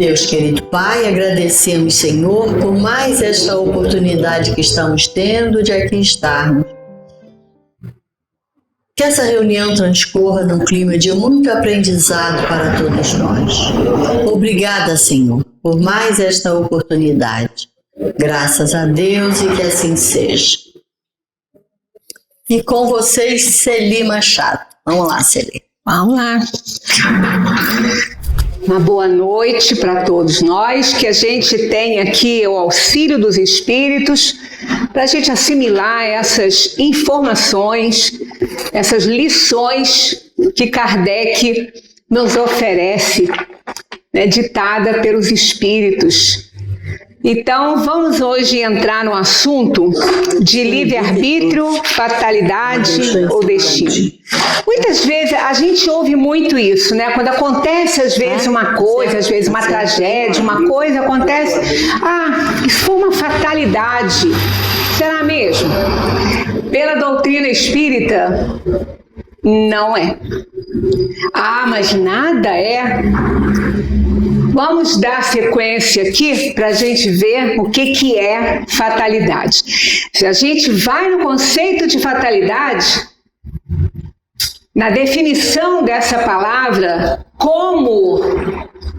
Deus querido Pai, agradecemos, Senhor, por mais esta oportunidade que estamos tendo de aqui estarmos. Que essa reunião transcorra num clima de muito aprendizado para todos nós. Obrigada, Senhor, por mais esta oportunidade. Graças a Deus e que assim seja. E com vocês, Celi Machado. Vamos lá, Celi. Vamos lá. Uma boa noite para todos nós, que a gente tenha aqui o auxílio dos Espíritos para a gente assimilar essas informações, essas lições que Kardec nos oferece, né, ditada pelos Espíritos. Então, vamos hoje entrar no assunto de livre-arbítrio, fatalidade ou destino. Muitas vezes a gente ouve muito isso, né? Quando acontece às vezes uma coisa, às vezes uma tragédia, uma coisa acontece, isso foi uma fatalidade. Será mesmo? Pela doutrina espírita, não é. Mas nada é. Vamos dar sequência aqui para a gente ver o que é fatalidade. Se a gente vai no conceito de fatalidade, na definição dessa palavra, como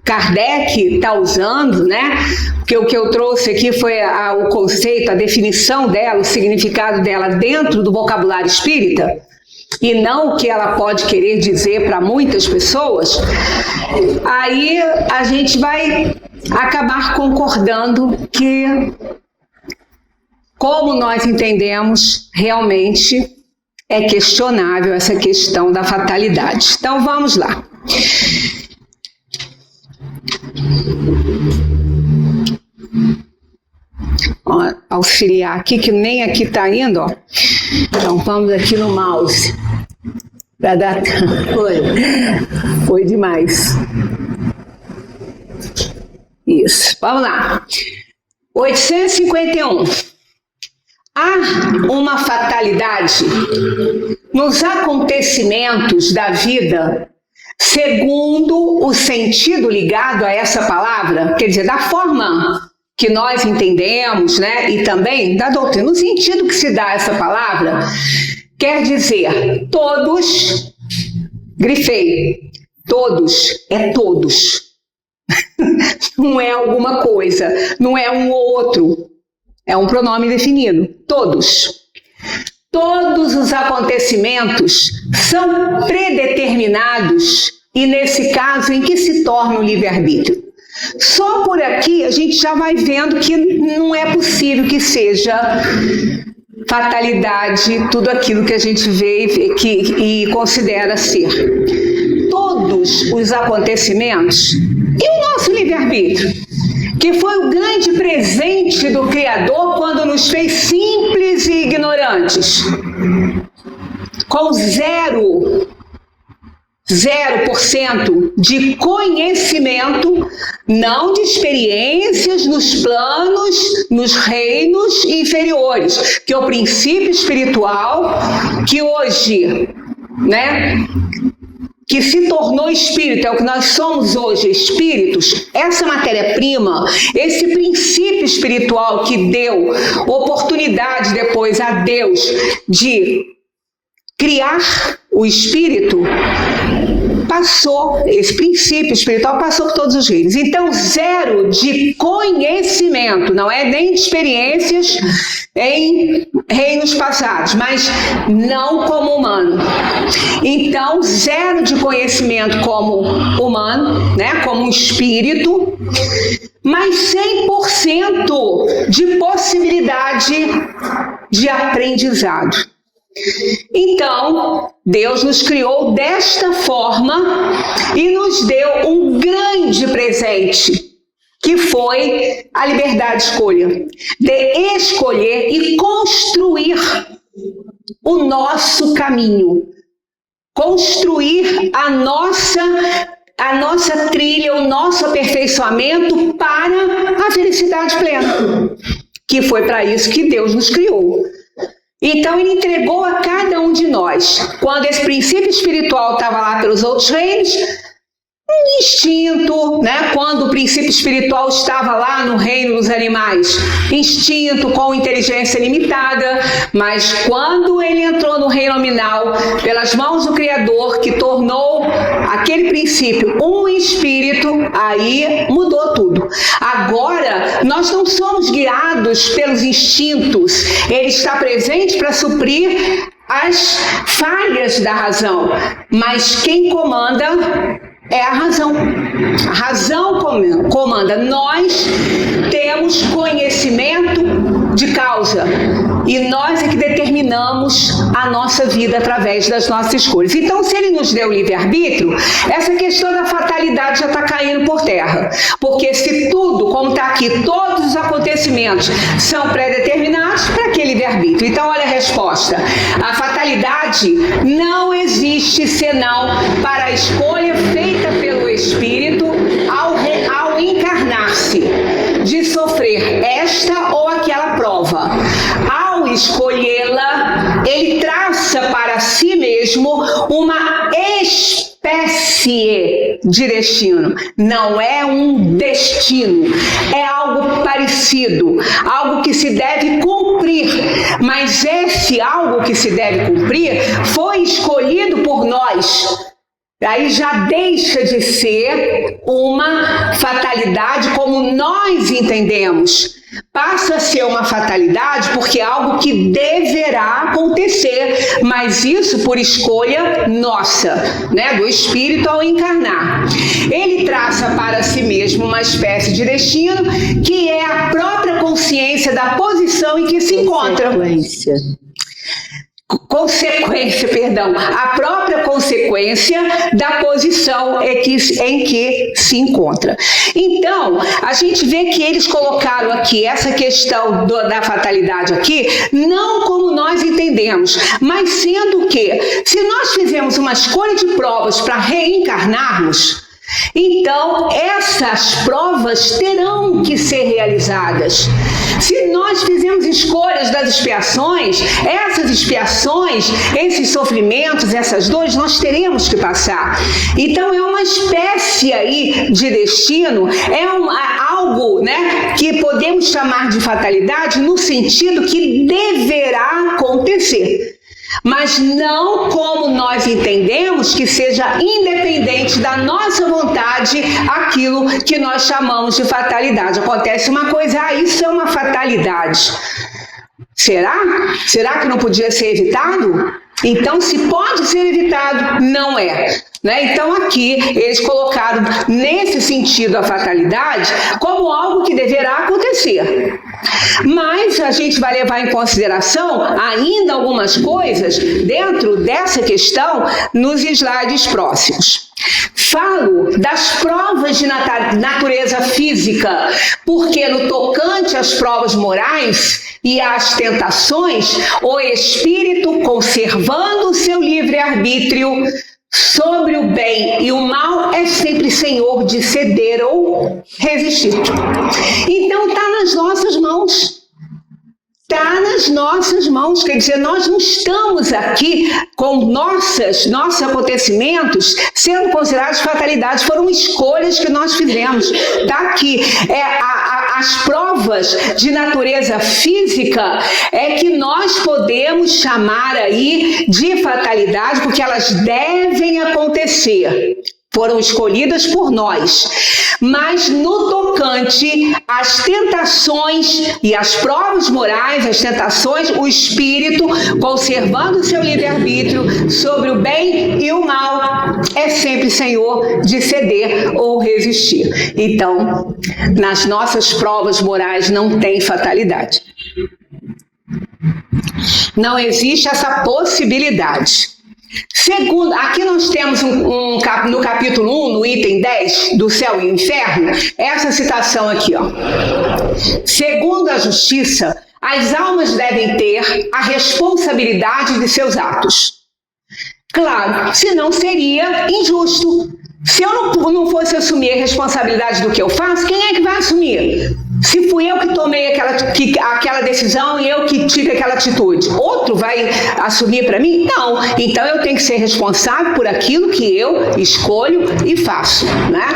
Kardec está usando, né? Porque o que eu trouxe aqui foi o conceito, a definição dela, o significado dela dentro do vocabulário espírita, e não o que ela pode querer dizer para muitas pessoas, aí a gente vai acabar concordando que, como nós entendemos, realmente é questionável essa questão da fatalidade. Então vamos lá. Auxiliar aqui, que nem aqui está indo, ó. Então vamos aqui no mouse para dar. Foi demais. Isso, vamos lá. 851. Há uma fatalidade nos acontecimentos da vida, segundo o sentido ligado a essa palavra, quer dizer, da forma que nós entendemos, né, e também da doutrina, no sentido que se dá a essa palavra, quer dizer, todos, grifei, todos, é todos. Não é alguma coisa, não é um ou outro, é um pronome definido, todos. Todos os acontecimentos são predeterminados e, nesse caso, em que se torna o livre-arbítrio. Só por aqui a gente já vai vendo que não é possível que seja fatalidade tudo aquilo que a gente vê e considera ser. Todos os acontecimentos e o nosso livre-arbítrio, que foi o grande presente do Criador quando nos fez simples e ignorantes, com 0% de conhecimento, não de experiências nos planos, nos reinos inferiores, que é o princípio espiritual que hoje, né, que se tornou espírito, é o que nós somos hoje, espíritos, essa matéria-prima, esse princípio espiritual que deu oportunidade depois a Deus de criar o espírito, esse princípio espiritual passou por todos os reinos. Então, 0 de conhecimento, não é nem de experiências em reinos passados, mas não como humano. Então, 0 de conhecimento como humano, né, como um espírito, mas 100% de possibilidade de aprendizado. Então, Deus nos criou desta forma e nos deu um grande presente, que foi a liberdade de escolha, de escolher e construir o nosso caminho, construir a nossa trilha, o nosso aperfeiçoamento para a felicidade plena, que foi para isso que Deus nos criou. Então ele entregou a cada um de nós. Quando esse princípio espiritual estava lá pelos outros reinos, instinto, né? Quando o princípio espiritual estava lá no reino dos animais, instinto com inteligência limitada, mas quando ele entrou no reino nominal, pelas mãos do Criador, que tornou aquele princípio um espírito, aí mudou tudo. Agora, nós não somos guiados pelos instintos, ele está presente para suprir as falhas da razão, mas quem comanda é a razão. A razão comanda. Nós temos conhecimento de causa e nós é que determinamos a nossa vida através das nossas escolhas. Então, se ele nos deu livre-arbítrio, essa questão da fatalidade já está caindo por terra. Porque se tudo, como está aqui, todos os acontecimentos são pré-determinados, para que livre-arbítrio? Então, olha a resposta. A fatalidade não existe senão para a escolha feita pelo Espírito ao encarnar-se, de sofrer esta ou aquela prova. Ao escolhê-la, ele traça para si mesmo uma espécie de destino. Não é um destino, é algo parecido, algo que se deve cumprir, mas esse algo que se deve cumprir foi escolhido por nós. Aí já deixa de ser uma fatalidade como nós entendemos. Passa a ser uma fatalidade porque é algo que deverá acontecer, mas isso por escolha nossa, né, do Espírito ao encarnar. Ele traça para si mesmo uma espécie de destino que é a própria consciência da posição em que se encontra. A própria consequência da posição em que se encontra. Então, a gente vê que eles colocaram aqui essa questão da fatalidade aqui, não como nós entendemos, mas sendo que, se nós fizermos uma escolha de provas para reencarnarmos, então essas provas terão que ser realizadas. Se nós fizermos escolhas das expiações, essas expiações, esses sofrimentos, essas dores, nós teremos que passar. Então é uma espécie aí de destino, algo, né, que podemos chamar de fatalidade no sentido que deverá acontecer. Mas não como nós entendemos que seja independente da nossa vontade aquilo que nós chamamos de fatalidade. Acontece uma coisa, isso é uma fatalidade. Será? Será que não podia ser evitado? Então, se pode ser evitado, não é. Né? Então, aqui, eles colocaram nesse sentido a fatalidade como algo que deverá acontecer. Mas a gente vai levar em consideração ainda algumas coisas dentro dessa questão nos slides próximos. Falo das provas de natureza física, porque no tocante às provas morais e às tentações, o espírito, conservando o seu livre-arbítrio sobre o bem e o mal, é sempre senhor de ceder ou resistir. Então está nas nossas mãos. Está nas nossas mãos, quer dizer, nós não estamos aqui com nossos acontecimentos sendo considerados fatalidades, foram escolhas que nós fizemos. Está aqui. As provas de natureza física é que nós podemos chamar aí de fatalidade, porque elas devem acontecer. Foram escolhidas por nós. Mas no tocante às tentações e às provas morais, as tentações, o espírito, conservando o seu livre-arbítrio sobre o bem e o mal, é sempre senhor de ceder ou resistir. Então, nas nossas provas morais não tem fatalidade. Não existe essa possibilidade. Segundo, aqui nós temos no capítulo 1, no item 10, do céu e o inferno, essa citação aqui, ó. Segundo a justiça, as almas devem ter a responsabilidade de seus atos. Claro, senão seria injusto. Se eu não fosse assumir a responsabilidade do que eu faço, quem é que vai assumir? Se fui eu que tomei aquela decisão e eu que tive aquela atitude, outro vai assumir para mim? Não. Então eu tenho que ser responsável por aquilo que eu escolho e faço, né?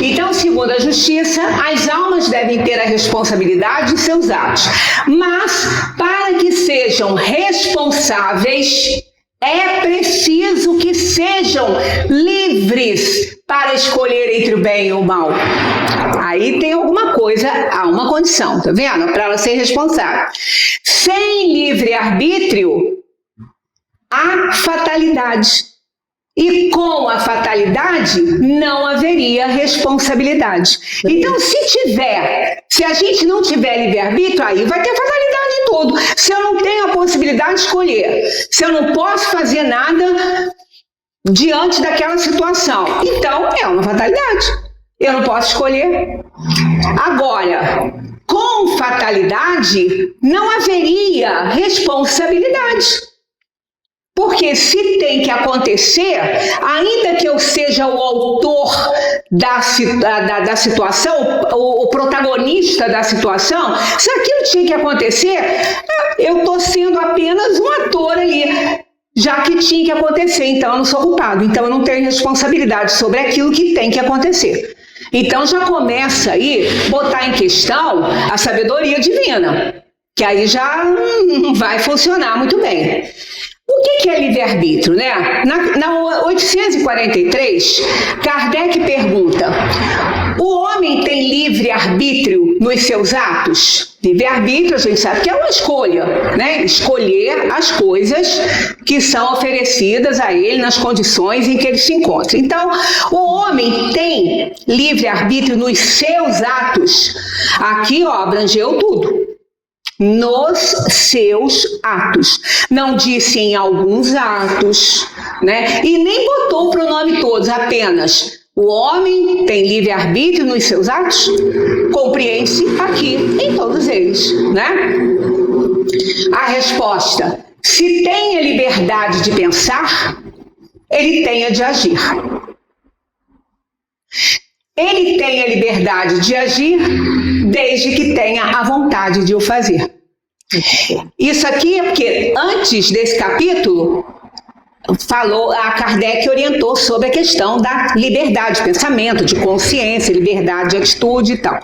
Então, segundo a justiça, as almas devem ter a responsabilidade de seus atos. Mas, para que sejam responsáveis, é preciso que sejam livres para escolher entre o bem e o mal. Aí tem alguma coisa, há uma condição, tá vendo? Para ela ser responsável. Sem livre-arbítrio, há fatalidade. E com a fatalidade, não haveria responsabilidade. Então, se a gente não tiver livre-arbítrio, aí vai ter fatalidade em tudo. Se eu não tenho a possibilidade de escolher, se eu não posso fazer nada diante daquela situação, então é uma fatalidade. Eu não posso escolher. Agora, com fatalidade, não haveria responsabilidade. Porque se tem que acontecer, ainda que eu seja o autor da situação, o protagonista da situação, se aquilo tinha que acontecer, eu estou sendo apenas um ator ali, já que tinha que acontecer, então eu não sou culpado, então eu não tenho responsabilidade sobre aquilo que tem que acontecer. Então já começa aí botar em questão a sabedoria divina, que aí já não vai funcionar muito bem. O que é livre-arbítrio, né? Na 843, Kardec pergunta: o homem tem livre-arbítrio nos seus atos? Livre-arbítrio, a gente sabe que é uma escolha, né? Escolher as coisas que são oferecidas a ele nas condições em que ele se encontra. Então, o homem tem livre-arbítrio nos seus atos. Aqui, ó, abrangeu tudo. Nos seus atos. Não disse em alguns atos, né? E nem botou o pronome todos, apenas o homem tem livre-arbítrio nos seus atos? Compreende-se aqui em todos eles, né? A resposta: se tem a liberdade de pensar, ele tem a de agir. Ele tem a liberdade de agir desde que tenha a vontade de o fazer. Isso aqui é porque antes desse capítulo, a Kardec orientou sobre a questão da liberdade de pensamento, de consciência, liberdade de atitude e tal.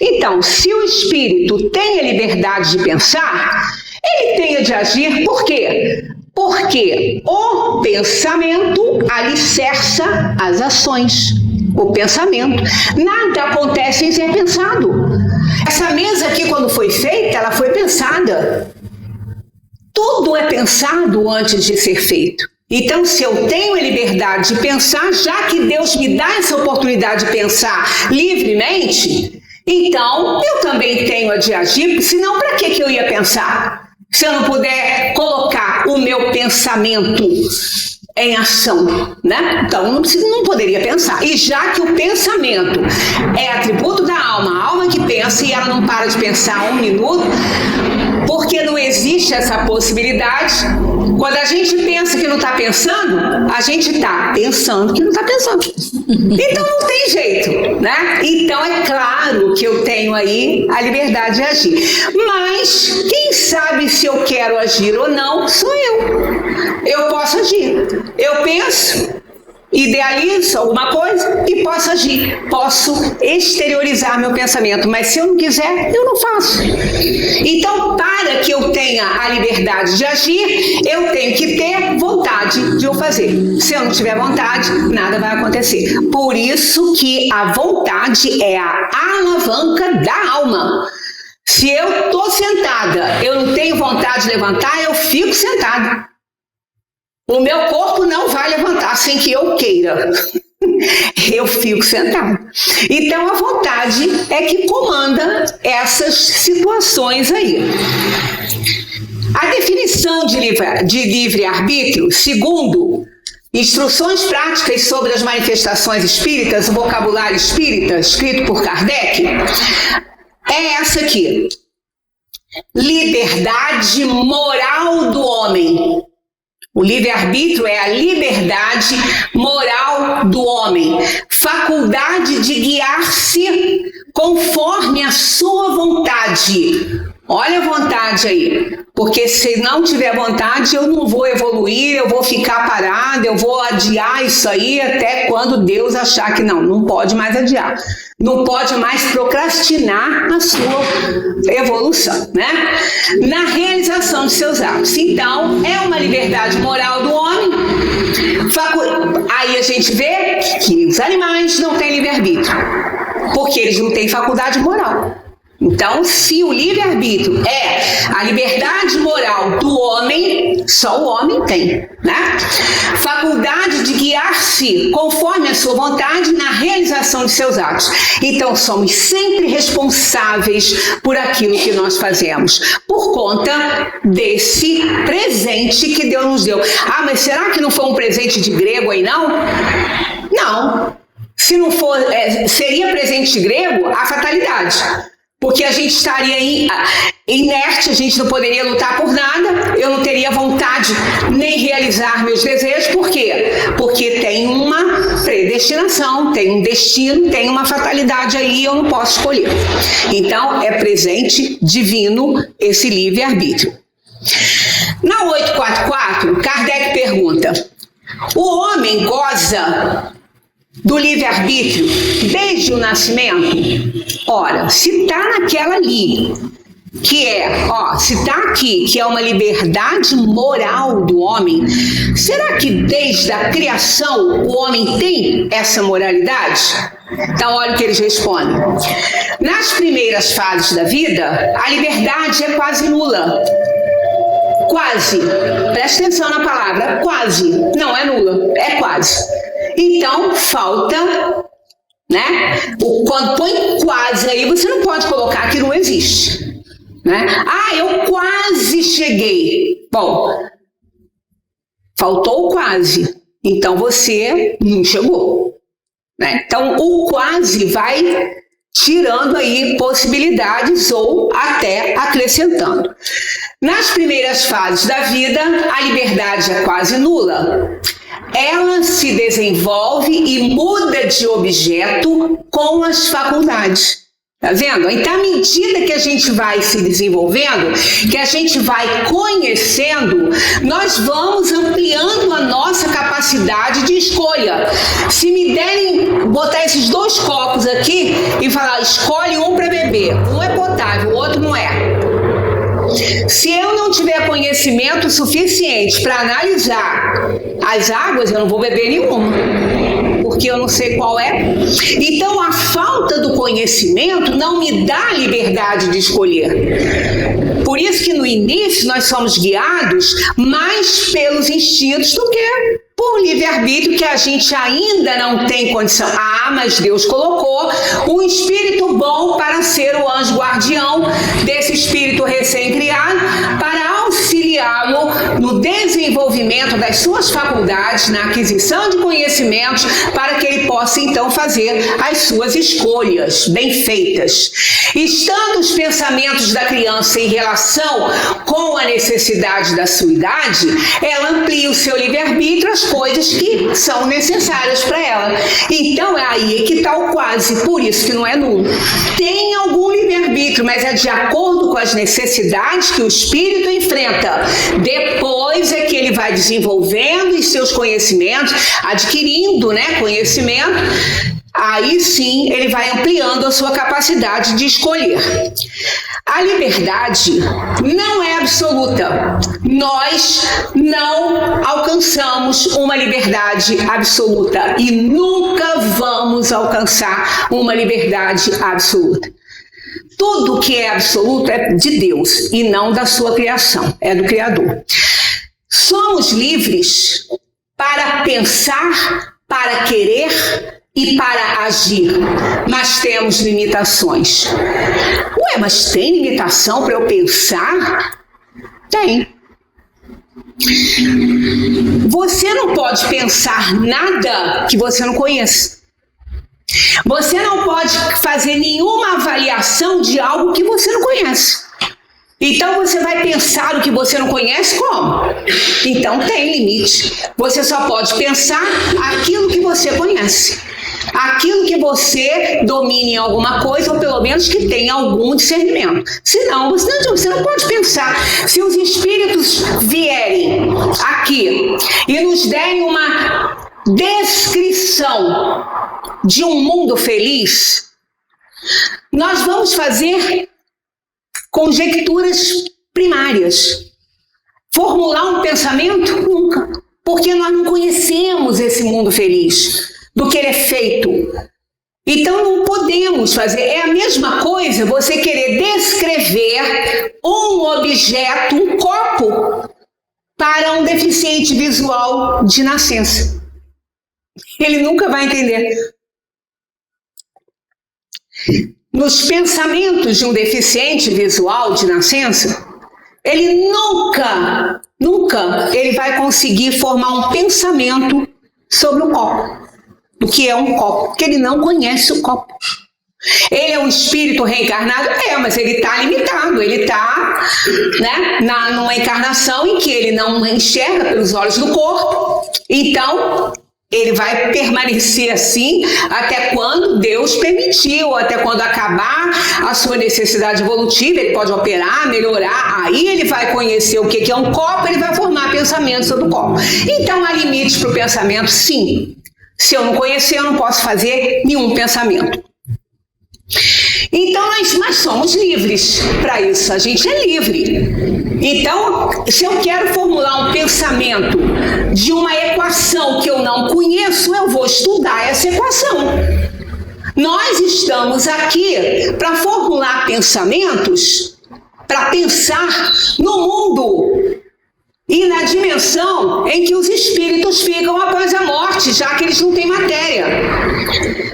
Então, se o espírito tem a liberdade de pensar, ele tem a de agir. Por quê? Porque o pensamento alicerça as ações. O pensamento. Nada acontece sem ser pensado. Essa mesa aqui, quando foi feita, ela foi pensada. Tudo é pensado antes de ser feito. Então, se eu tenho a liberdade de pensar, já que Deus me dá essa oportunidade de pensar livremente, então eu também tenho a de agir, senão para que eu ia pensar? Se eu não puder colocar o meu pensamento em ação, né? Então não poderia pensar. E já que o pensamento é atributo da alma, a alma que pensa e ela não para de pensar um minuto, porque não existe essa possibilidade. Quando a gente pensa que não está pensando, a gente está pensando que não está pensando. Então não tem jeito, né? Então é claro que eu tenho aí a liberdade de agir. Mas quem sabe se eu quero agir ou não sou eu. Eu posso agir. Eu penso, idealizo alguma coisa e posso agir. Posso exteriorizar meu pensamento, mas se eu não quiser, eu não faço. Então, para que eu tenha a liberdade de agir, eu tenho que ter vontade de o fazer. Se eu não tiver vontade, nada vai acontecer. Por isso que a vontade é a alavanca da alma. Se eu estou sentada, eu não tenho vontade de levantar, eu fico sentada. O meu corpo não vai levantar sem que eu queira. Eu fico sentado. Então a vontade é que comanda essas situações aí. A definição de livre-arbítrio, segundo Instruções Práticas sobre as Manifestações Espíritas, o Vocabulário Espírita, escrito por Kardec, é essa aqui. Liberdade moral do homem. O livre-arbítrio é a liberdade moral do homem, faculdade de guiar-se conforme a sua vontade. Olha a vontade aí, porque se não tiver vontade, eu não vou evoluir, eu vou ficar parada, eu vou adiar isso aí até quando Deus achar que não pode mais adiar. Não pode mais procrastinar a sua evolução, né? Na realização de seus atos. Então, é uma liberdade moral do homem. Aí a gente vê que os animais não têm livre-arbítrio, porque eles não têm faculdade moral. Então, se o livre-arbítrio é a liberdade moral do homem, só o homem tem, né? Faculdade de guiar-se conforme a sua vontade na realização de seus atos. Então, somos sempre responsáveis por aquilo que nós fazemos, por conta desse presente que Deus nos deu. Ah, mas será que não foi um presente de grego aí, não? Não. Se não for, seria presente de grego a fatalidade. Porque a gente estaria inerte, a gente não poderia lutar por nada, eu não teria vontade nem realizar meus desejos. Por quê? Porque tem uma predestinação, tem um destino, tem uma fatalidade aí, eu não posso escolher. Então, é presente divino esse livre-arbítrio. Na 844, Kardec pergunta: o homem goza do livre-arbítrio desde o nascimento? Ora, se está naquela ali, que se está aqui, que é uma liberdade moral do homem, será que desde a criação o homem tem essa moralidade? Então, olha o que eles respondem. Nas primeiras fases da vida, a liberdade é quase nula. Quase. Presta atenção na palavra, quase. Não é nula, é quase. Então, falta, né? Quando põe quase aí, você não pode colocar que não existe, né? Ah, eu quase cheguei. Bom, faltou o quase. Então, você não chegou, né? Então, o quase vai tirando aí possibilidades ou até acrescentando. Nas primeiras fases da vida, a liberdade é quase nula. Ela se desenvolve e muda de objeto com as faculdades. Tá vendo? Então, à medida que a gente vai se desenvolvendo, que a gente vai conhecendo, nós vamos ampliando a nossa capacidade de escolha. Se me derem, botar esses dois copos aqui e falar, escolhe um para beber. Um é potável, o outro não é. Se eu não tiver conhecimento suficiente para analisar as águas, eu não vou beber nenhuma, porque eu não sei qual é. Então, a falta do conhecimento não me dá a liberdade de escolher. Por isso que no início nós somos guiados mais pelos instintos do que por livre-arbítrio, que a gente ainda não tem condição. Ah, mas Deus colocou um espírito bom para ser o anjo guardião desse espírito recém-criado, para auxiliá-lo no desenvolvimento das suas faculdades, na aquisição de conhecimentos, para que ele possa então fazer as suas escolhas bem feitas. Estando os pensamentos da criança em relação com a necessidade da sua idade, ela amplia o seu livre-arbítrio às coisas que são necessárias para ela. Então é aí que está o quase, por isso que não é nulo. Tem algum livre-arbítrio, mas é de acordo com as necessidades que o espírito enfrenta. Depois é que ele vai desenvolvendo os seus conhecimentos, adquirindo, né, conhecimento. Aí sim ele vai ampliando a sua capacidade de escolher. A liberdade não é absoluta. Nós não alcançamos uma liberdade absoluta e nunca vamos alcançar uma liberdade absoluta. Tudo que é absoluto é de Deus e não da sua criação, é do Criador. Somos livres para pensar, para querer e para agir, mas temos limitações. Ué, mas tem limitação para eu pensar? Tem. Você não pode pensar nada que você não conheça. Você não pode fazer nenhuma avaliação de algo que você não conhece. Então você vai pensar o que você não conhece como? Então tem limite. Você só pode pensar aquilo que você conhece. aquilo que você domine em alguma coisa, ou pelo menos que tenha algum discernimento. Senão, você não pode pensar. Se os espíritos vierem aqui e nos derem uma descrição de um mundo feliz, nós vamos fazer conjecturas primárias. Formular um pensamento? Nunca. Porque nós não conhecemos esse mundo feliz, do que ele é feito. Então não podemos fazer. É a mesma coisa você querer descrever um objeto, um copo, para um deficiente visual de nascença. Ele nunca vai entender. Nos pensamentos de um deficiente visual de nascença, ele nunca ele vai conseguir formar um pensamento sobre o copo, do que é um copo, porque ele não conhece o copo. Ele é um espírito reencarnado? Mas ele está limitado, ele está, né, numa encarnação em que ele não enxerga pelos olhos do corpo, então ele vai permanecer assim até quando Deus permitiu, até quando acabar a sua necessidade evolutiva. Ele pode operar, melhorar, aí ele vai conhecer o que é um copo, ele vai formar pensamento sobre o copo. Então há limites para o pensamento, sim. Se eu não conhecer, eu não posso fazer nenhum pensamento. Então nós somos livres para isso, a gente é livre. Então, se eu quero formular um pensamento de uma equação que eu não conheço, eu vou estudar essa equação. Nós estamos aqui para formular pensamentos, para pensar no mundo e na dimensão em que os espíritos ficam após a morte, já que eles não têm matéria.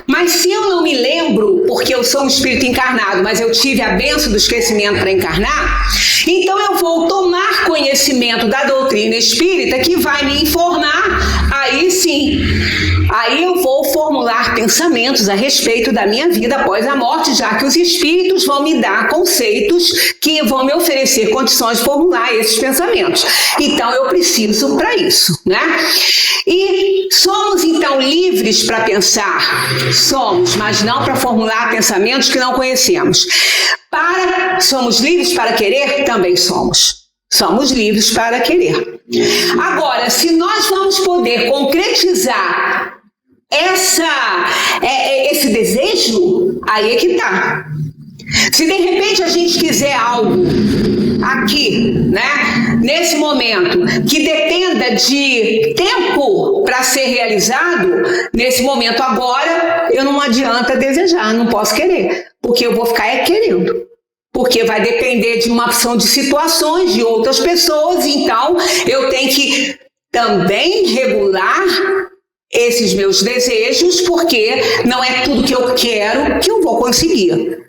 Mas se eu não me lembro, porque eu sou um espírito encarnado, mas eu tive a bênção do esquecimento para encarnar, então eu vou tomar conhecimento da doutrina espírita que vai me informar, aí sim, aí eu vou formular pensamentos a respeito da minha vida após a morte, já que os espíritos vão me dar conceitos que vão me oferecer condições de formular esses pensamentos. Então eu preciso para isso, né? E somos então livres para pensar? Somos, mas não para formular pensamentos que não conhecemos. Somos livres para querer? Também somos. Somos livres para querer. Agora, se nós vamos poder concretizar esse desejo, aí é que está. Se de repente a gente quiser algo aqui, né, nesse momento, que dependa de tempo para ser realizado, nesse momento agora, eu não adianta desejar, não posso querer, porque eu vou ficar querendo. Porque vai depender de uma opção de situações, de outras pessoas, então eu tenho que também regular esses meus desejos, porque não é tudo que eu quero que eu vou conseguir.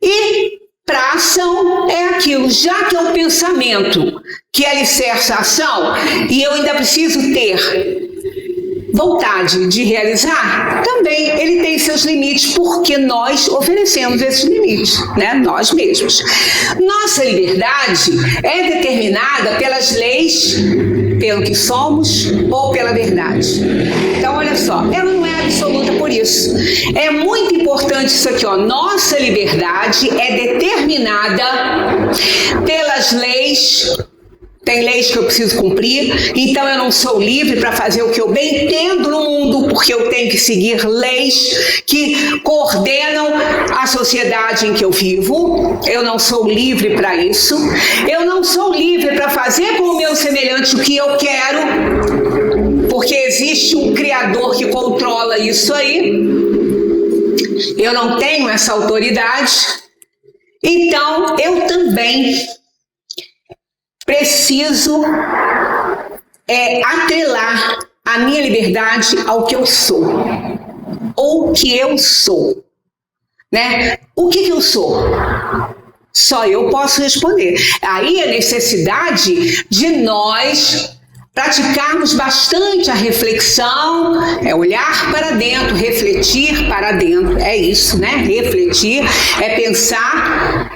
E para a ação é aquilo, já que é um pensamento que alicerça a ação, e eu ainda preciso ter vontade de realizar, também ele tem seus limites, porque nós oferecemos esses limites, né? Nós mesmos. Nossa liberdade é determinada pelas leis, pelo que somos ou pela verdade. Então, olha só, ela não é absoluta por isso. É muito importante isso aqui, ó. Nossa liberdade é determinada pelas leis. Tem leis que eu preciso cumprir, então eu não sou livre para fazer o que eu bem entendo no mundo, porque eu tenho que seguir leis que coordenam a sociedade em que eu vivo. Eu não sou livre para isso. Eu não sou livre para fazer com o meu semelhante o que eu quero, porque existe um Criador que controla isso aí. Eu não tenho essa autoridade. Então, eu também preciso atrelar a minha liberdade ao que eu sou. Ou o que eu sou. Né? O que eu sou? Só eu posso responder. Aí a necessidade de nós praticarmos bastante a reflexão, olhar para dentro, refletir para dentro. É isso, né? Refletir é pensar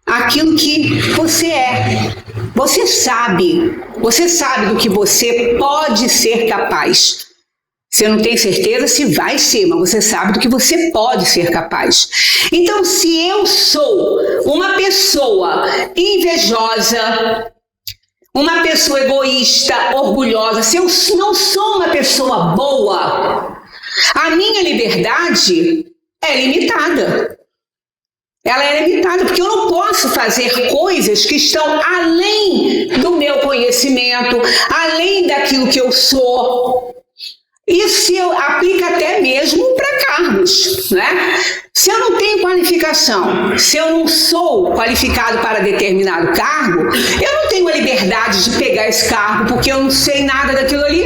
aquilo que você é. Você sabe do que você pode ser capaz. Você não tem certeza se vai ser, mas você sabe do que você pode ser capaz. Então, se eu sou uma pessoa invejosa, uma pessoa egoísta, orgulhosa, se eu não sou uma pessoa boa, a minha liberdade é limitada. Ela é limitada, porque eu não posso fazer coisas que estão além do meu conhecimento, além daquilo que eu sou. Isso aplica até mesmo para cargos, né? Se eu não tenho qualificação, se eu não sou qualificado para determinado cargo, eu não tenho a liberdade de pegar esse cargo porque eu não sei nada daquilo ali.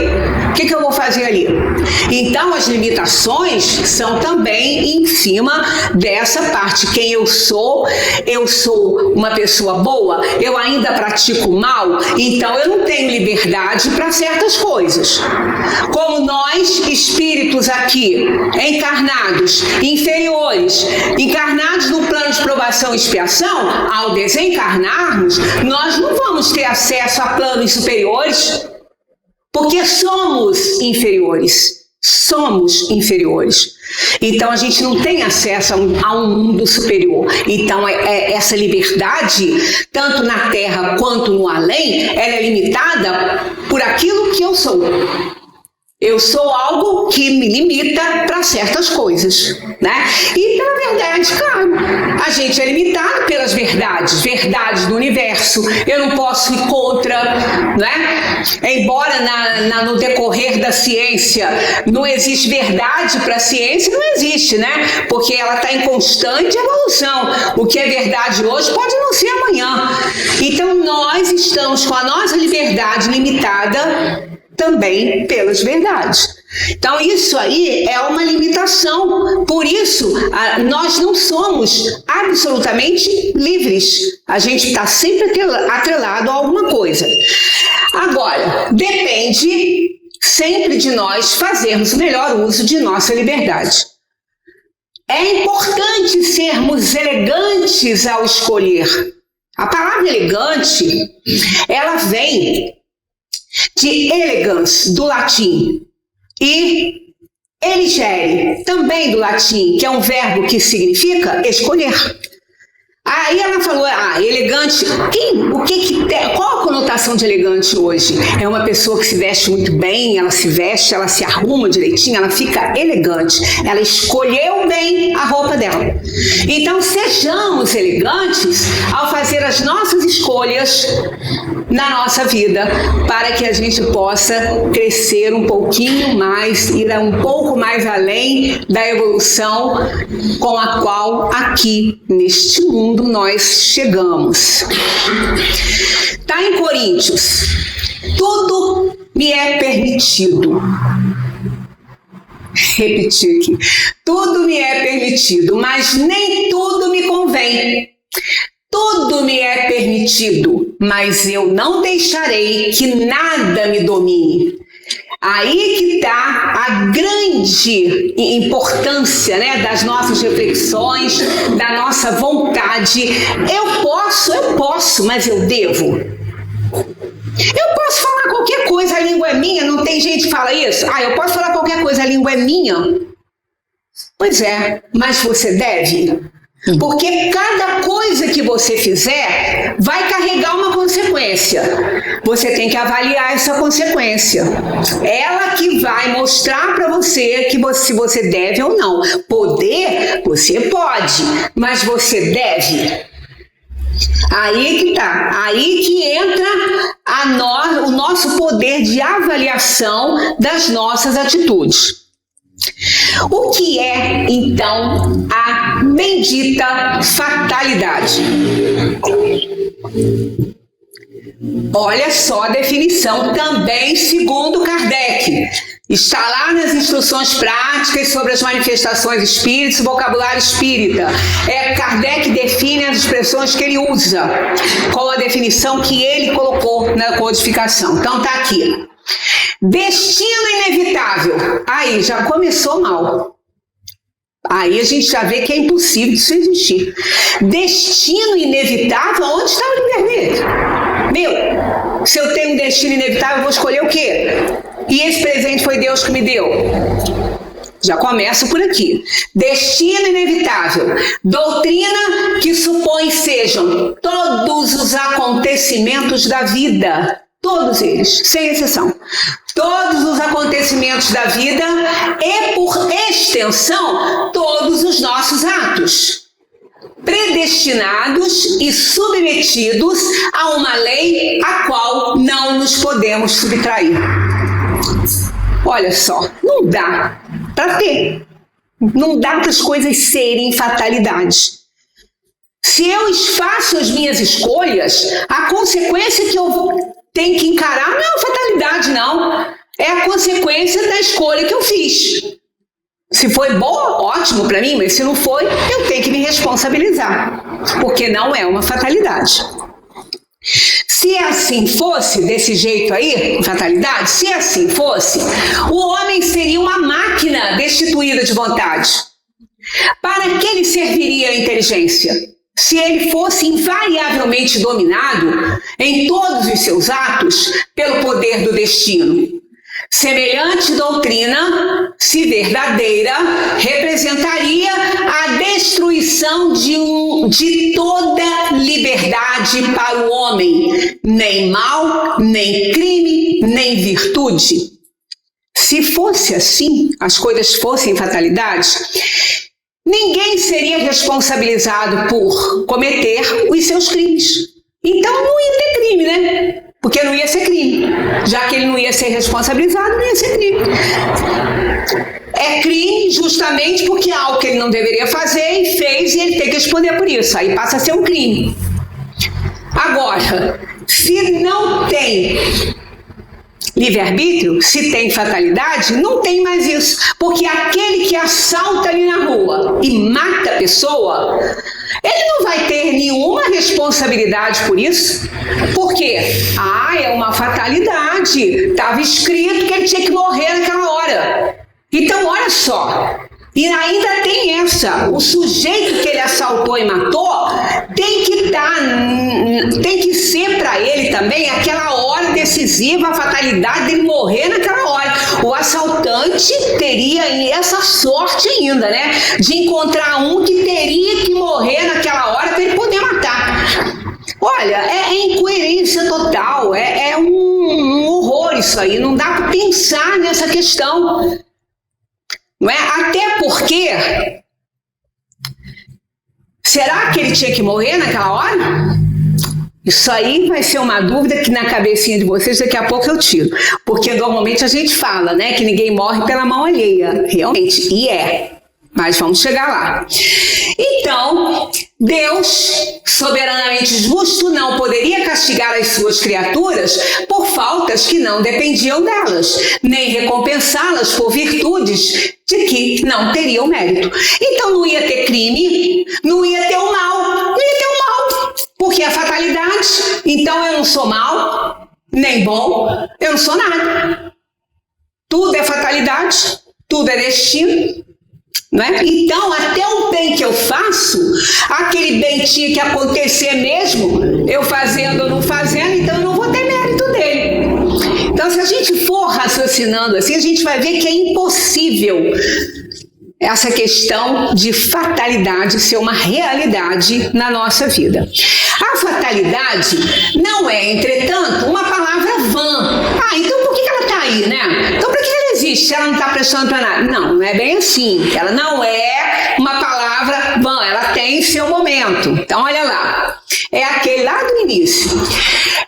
O que eu vou fazer ali? Então, as limitações são também em cima dessa parte. Quem eu sou uma pessoa boa, eu ainda pratico mal, então eu não tenho liberdade para certas coisas. Como nós, espíritos aqui, encarnados, inferiores, encarnados no plano de provação e expiação, ao desencarnarmos, nós não vamos ter acesso a planos superiores, porque somos inferiores. Somos inferiores. Então a gente não tem acesso a um mundo superior. Então essa liberdade, tanto na Terra quanto no além, ela é limitada por aquilo que eu sou. Eu sou algo que me limita para certas coisas, né? E pela verdade, claro, a gente é limitado pelas verdades do universo. Eu não posso ir contra, né? Embora no decorrer da ciência não existe verdade para a ciência, não existe, né? Porque ela está em constante evolução. O que é verdade hoje pode não ser amanhã. Então nós estamos com a nossa liberdade limitada também pelas verdades. Então isso aí é uma limitação. Por isso, nós não somos absolutamente livres. A gente está sempre atrelado a alguma coisa. Agora, depende sempre de nós fazermos o melhor uso de nossa liberdade. É importante sermos elegantes ao escolher. A palavra elegante, ela vem de elegans, do latim, e eligere, também do latim, que é um verbo que significa escolher. Aí ela falou, elegante, qual a conotação de elegante hoje? É uma pessoa que se veste muito bem, ela se arruma direitinho, ela fica elegante, ela escolheu bem a roupa dela. Então sejamos elegantes ao fazer as nossas escolhas na nossa vida, para que a gente possa crescer um pouquinho mais, ir um pouco mais além da evolução com a qual aqui neste mundo nós chegamos. Está em Coríntios, tudo me é permitido. Repetir aqui, tudo me é permitido, mas nem tudo me convém. Tudo me é permitido, mas eu não deixarei que nada me domine. Aí que está a grande importância, né, das nossas reflexões, da nossa vontade. Eu posso, mas eu devo. Eu posso falar qualquer coisa, a língua é minha, não tem gente que fala isso? Eu posso falar qualquer coisa, a língua é minha. Pois é, mas você deve? Porque cada coisa que você fizer vai carregar uma consequência. Você tem que avaliar essa consequência. Ela que vai mostrar para você se você deve ou não. Poder, você pode, mas você deve. Aí que tá. Aí que entra o nosso poder de avaliação das nossas atitudes. O que é, então, a bendita fatalidade? Olha só a definição, também segundo Kardec. Está lá nas instruções práticas sobre as manifestações espíritas, o vocabulário espírita. Kardec define as expressões que ele usa, com a definição que ele colocou na codificação. Então está aqui. Destino inevitável. Aí já começou mal. Aí a gente já vê que é impossível isso existir. Destino inevitável? Onde estava o livre-arbítrio? Se eu tenho um destino inevitável, eu vou escolher o quê? E esse presente foi Deus que me deu? Já começo por aqui. Destino inevitável. Doutrina que supõe sejam todos os acontecimentos da vida. Todos eles, sem exceção. Todos os acontecimentos da vida e, por extensão, todos os nossos atos. Predestinados e submetidos a uma lei a qual não nos podemos subtrair. Olha só, não dá para ter. Não dá para as coisas serem fatalidades. Se eu faço as minhas escolhas, a consequência que eu tenho que encarar não é uma fatalidade, não. É a consequência da escolha que eu fiz. Se foi boa, ótimo para mim, mas se não foi, eu tenho que me responsabilizar, porque não é uma fatalidade. Se assim fosse, desse jeito aí, fatalidade, se assim fosse, o homem seria uma máquina destituída de vontade. Para que lhe serviria a inteligência? Se ele fosse invariavelmente dominado em todos os seus atos pelo poder do destino. Semelhante doutrina, se verdadeira, representaria a destruição de toda liberdade para o homem, nem mal, nem crime, nem virtude. Se fosse assim, as coisas fossem fatalidades, ninguém seria responsabilizado por cometer os seus crimes. Então não ia ter crime, né? Porque não ia ser crime. Já que ele não ia ser responsabilizado, não ia ser crime. É crime justamente porque é algo que ele não deveria fazer e fez e ele tem que responder por isso. Aí passa a ser um crime. Agora, se não tem livre-arbítrio, se tem fatalidade, não tem mais isso. Porque aquele que assalta ali na rua e mata a pessoa, ele não vai ter nenhuma responsabilidade por isso. Por quê? É uma fatalidade. Estava escrito que ele tinha que morrer naquela hora. Então, olha só. E ainda tem essa. O sujeito que ele assaltou e matou tem que ser para ele também aquela hora decisiva, a fatalidade dele morrer naquela hora. O assaltante teria essa sorte ainda, né? De encontrar um que teria que morrer naquela hora para ele poder matar. Olha, é incoerência total, é um horror isso aí, não dá para pensar nessa questão, não é? Até porque, será que ele tinha que morrer naquela hora? Isso aí vai ser uma dúvida que na cabecinha de vocês daqui a pouco eu tiro, porque normalmente a gente fala, né, que ninguém morre pela mão alheia, realmente, e mas vamos chegar lá. Então, Deus, soberanamente justo, não poderia castigar as suas criaturas por faltas que não dependiam delas, nem recompensá-las por virtudes de que não teriam mérito. Então não ia ter crime, não ia ter o mal, porque é fatalidade. Então eu não sou mal, nem bom, eu não sou nada. Tudo é fatalidade, tudo é destino. Né? Então, até o bem que eu faço, aquele bem tinha que acontecer mesmo, eu fazendo ou não fazendo, então eu não vou ter mérito dele. Então, se a gente for raciocinando assim, a gente vai ver que é impossível essa questão de fatalidade ser uma realidade na nossa vida. A fatalidade não é, entretanto, uma palavra vã. Então por que ela está aí, né? Então por que ela existe se ela não está prestando para nada? Não é bem assim. Ela não é uma palavra vã, ela tem seu momento. Então olha lá, é aquele lá do início.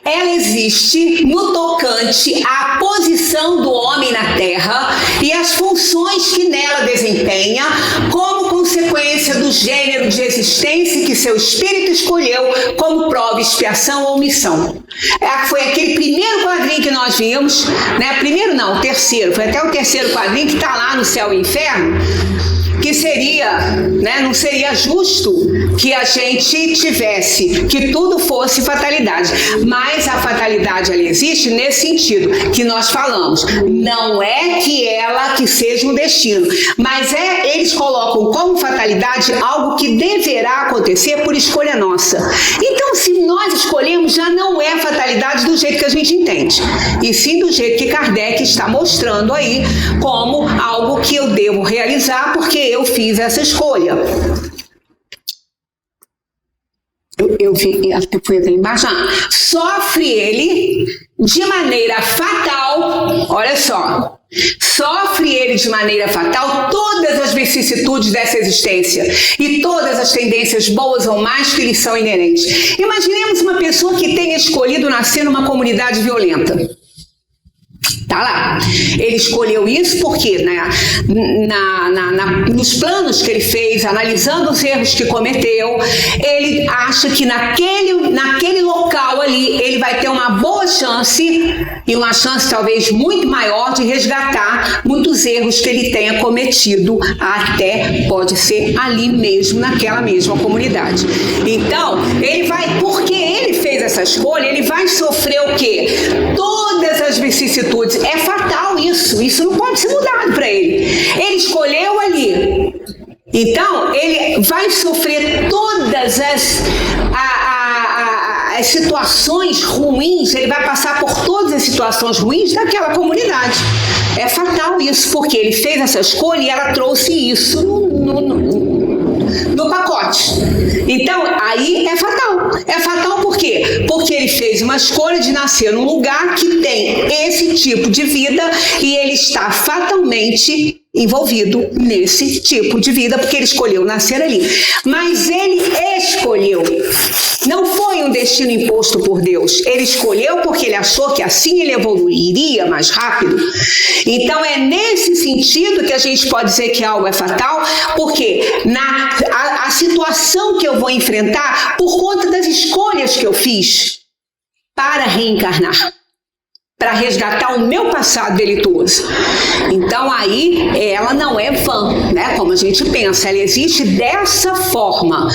Ela existe no tocante à posição do homem na terra e as funções que nela desempenha como consequência do gênero de existência que seu espírito escolheu como prova, expiação ou missão. Foi aquele primeiro quadrinho que nós vimos, né? Primeiro não, o terceiro, foi até o terceiro quadrinho que está lá no Céu e Inferno, que seria, né, não seria justo que a gente tivesse, que tudo fosse fatalidade. Mas a fatalidade ela existe nesse sentido que nós falamos. Não é que ela que seja um destino, mas eles colocam como fatalidade algo que deverá acontecer por escolha nossa. Então, se nós escolhemos, já não é fatalidade do jeito que a gente entende, e sim do jeito que Kardec está mostrando aí, como algo que eu devo realizar porque eu fiz essa escolha. Eu vi, acho que foi aqui embaixo. Sofre ele de maneira fatal, olha só, sofre ele de maneira fatal todas as vicissitudes dessa existência e todas as tendências boas ou más que lhe são inerentes. Imaginemos uma pessoa que tenha escolhido nascer numa comunidade violenta. Tá lá. Ele escolheu isso porque, né, nos planos que ele fez, analisando os erros que cometeu, ele acha que naquele local ali ele vai ter uma boa chance, e uma chance talvez muito maior, de resgatar muitos erros que ele tenha cometido, até pode ser ali mesmo, naquela mesma comunidade. Então, ele vai, porque ele fez essa escolha, ele vai sofrer o quê? Todas as vicissitudes. É fatal isso não pode ser mudado para ele. Ele escolheu ali. Então, ele vai sofrer todas as situações ruins, ele vai passar por todas as situações ruins daquela comunidade. É fatal isso, porque ele fez essa escolha e ela trouxe isso no pacote. Então, aí é fatal. É fatal por quê? Porque ele fez uma escolha de nascer num lugar que tem esse tipo de vida e ele está fatalmente envolvido nesse tipo de vida, porque ele escolheu nascer ali. Mas ele escolheu. Não foi um destino imposto por Deus. Ele escolheu porque ele achou que assim ele evoluiria mais rápido. Então é nesse sentido que a gente pode dizer que algo é fatal, porque a situação que eu vou enfrentar por conta das escolhas que eu fiz para reencarnar, para resgatar o meu passado delituoso. Então aí ela não é vã, né? Como a gente pensa, ela existe dessa forma,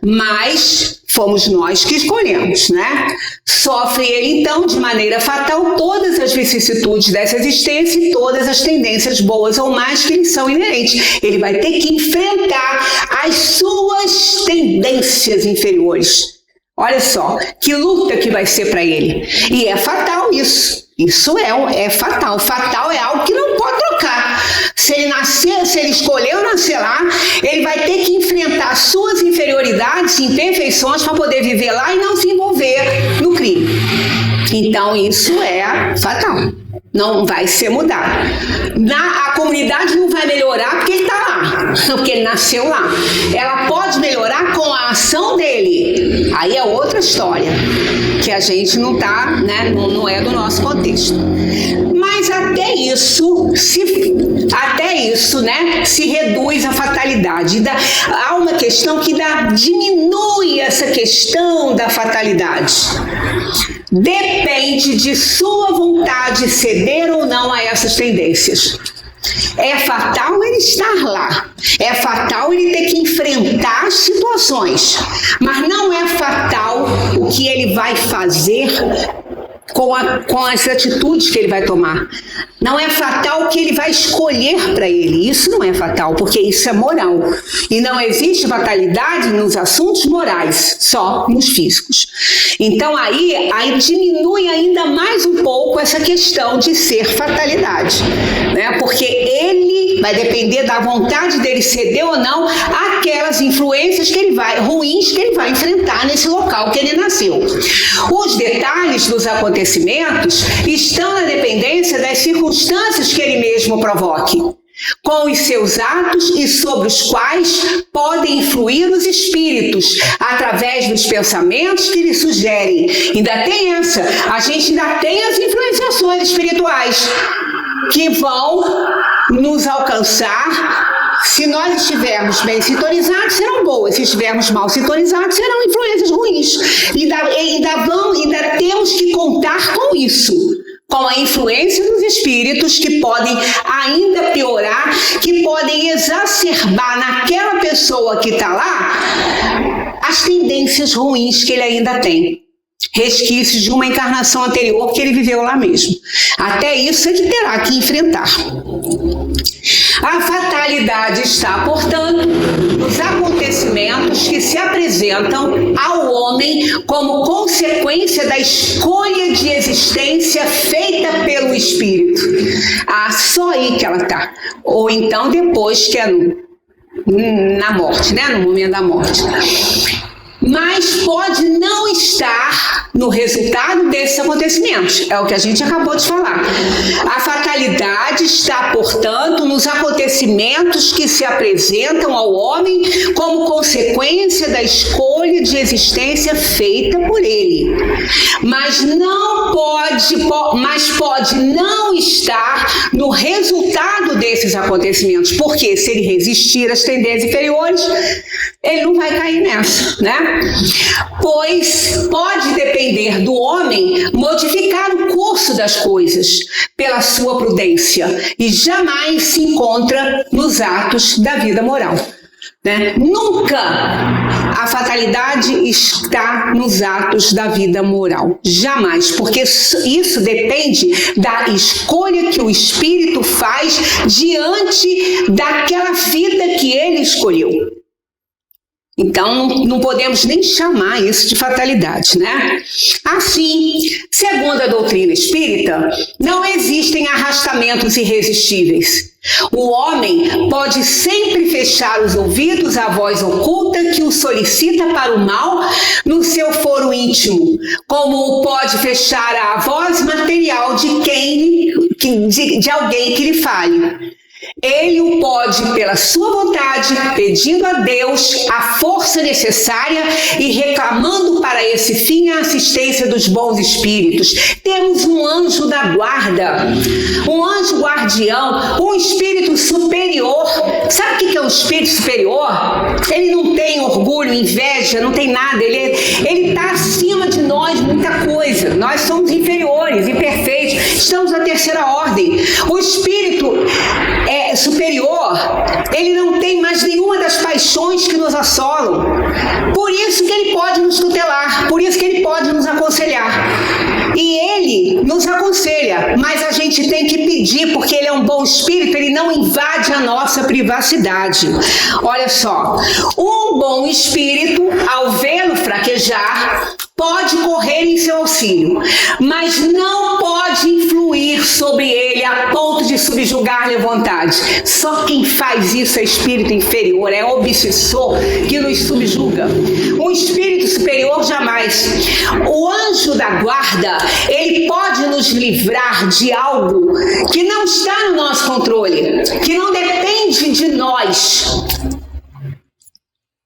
mas fomos nós que escolhemos, né? Sofre ele então de maneira fatal todas as vicissitudes dessa existência e todas as tendências boas ou más que lhe são inerentes. Ele vai ter que enfrentar as suas tendências inferiores. Olha só, que luta que vai ser para ele. E é fatal isso. Isso é fatal. Fatal é algo que não pode trocar. Se ele escolheu nascer lá, ele vai ter que enfrentar suas inferioridades e imperfeições para poder viver lá e não se envolver no crime. Então isso é fatal. Não vai ser mudado. A comunidade não vai melhorar porque ele está lá, porque ele nasceu lá. Ela pode melhorar com a ação dele. Aí é outra história, que a gente não está, né, não é do nosso contexto. Mas até isso, né, se reduz a fatalidade. Há uma questão que diminui essa questão da fatalidade. Depende de sua vontade ceder ou não a essas tendências. É fatal ele estar lá. É fatal ele ter que enfrentar as situações. Mas não é fatal o que ele vai fazer com as atitudes que ele vai tomar. Não é fatal o que ele vai escolher para ele. Isso não é fatal, porque isso é moral. E não existe fatalidade nos assuntos morais, só nos físicos. Então aí diminui ainda mais um pouco essa questão de ser fatalidade, né? Porque ele vai depender da vontade dele ceder ou não aquelas influências ruins que ele vai enfrentar nesse local que ele nasceu. Os detalhes dos acontecimentos estão na dependência das circunstâncias que ele mesmo provoque, com os seus atos e sobre os quais podem influir nos espíritos, através dos pensamentos que lhe sugerem. Ainda tem essa, a gente ainda tem as influenciações espirituais que vão nos alcançar. Se nós estivermos bem sintonizados, serão boas. Se estivermos mal sintonizados, serão influências ruins. Ainda temos que contar com isso, com a influência dos espíritos que podem ainda piorar, que podem exacerbar naquela pessoa que está lá as tendências ruins que ele ainda tem. Resquícios de uma encarnação anterior que ele viveu lá mesmo. Até isso ele terá que enfrentar. A fatalidade está, portanto, nos acontecimentos que se apresentam ao homem como consequência da escolha de existência feita pelo Espírito. Só aí que ela está. Ou então depois, que é na morte, né? No momento da morte. Mas pode não estar no resultado desses acontecimentos. É o que a gente acabou de falar. A fatalidade está, portanto, nos acontecimentos que se apresentam ao homem como consequência da escolha de existência feita por ele. Mas pode não estar no resultado desses acontecimentos, porque se ele resistir às tendências inferiores, ele não vai cair nessa, né? Pois pode depender do homem modificar o curso das coisas pela sua prudência e jamais se encontra nos atos da vida moral. Né? Nunca a fatalidade está nos atos da vida moral. Jamais, porque isso depende da escolha que o Espírito faz diante daquela vida que ele escolheu. Então, não podemos nem chamar isso de fatalidade, né? Assim, segundo a doutrina espírita, não existem arrastamentos irresistíveis. O homem pode sempre fechar os ouvidos à voz oculta que o solicita para o mal no seu foro íntimo, como pode fechar a voz material de alguém que lhe fale. Ele o pode, pela sua vontade, pedindo a Deus a força necessária e reclamando para esse fim a assistência dos bons espíritos. Temos um anjo da guarda, um anjo guardião, um espírito superior. Sabe o que é um espírito superior? Ele não tem orgulho, inveja, não tem nada. Ele está acima de nós, muita coisa. Nós somos inferiores, imperfeitos. Estamos na terceira ordem. O espírito superior, ele não tem mais nenhuma das paixões que nos assolam. Por isso que ele pode nos tutelar, por isso que ele pode nos aconselhar. E ele nos aconselha, mas a gente tem que pedir, porque ele é um bom espírito, ele não invade a nossa privacidade. Olha só, um bom espírito, ao vê-lo fraquejar, pode correr em seu auxílio, mas não pode influir sobre ele a ponto de subjugar-lhe a vontade. Só quem faz isso é espírito inferior, é obsessor que nos subjuga. Um espírito superior jamais. O anjo da guarda, ele pode nos livrar de algo que não está no nosso controle, que não depende de nós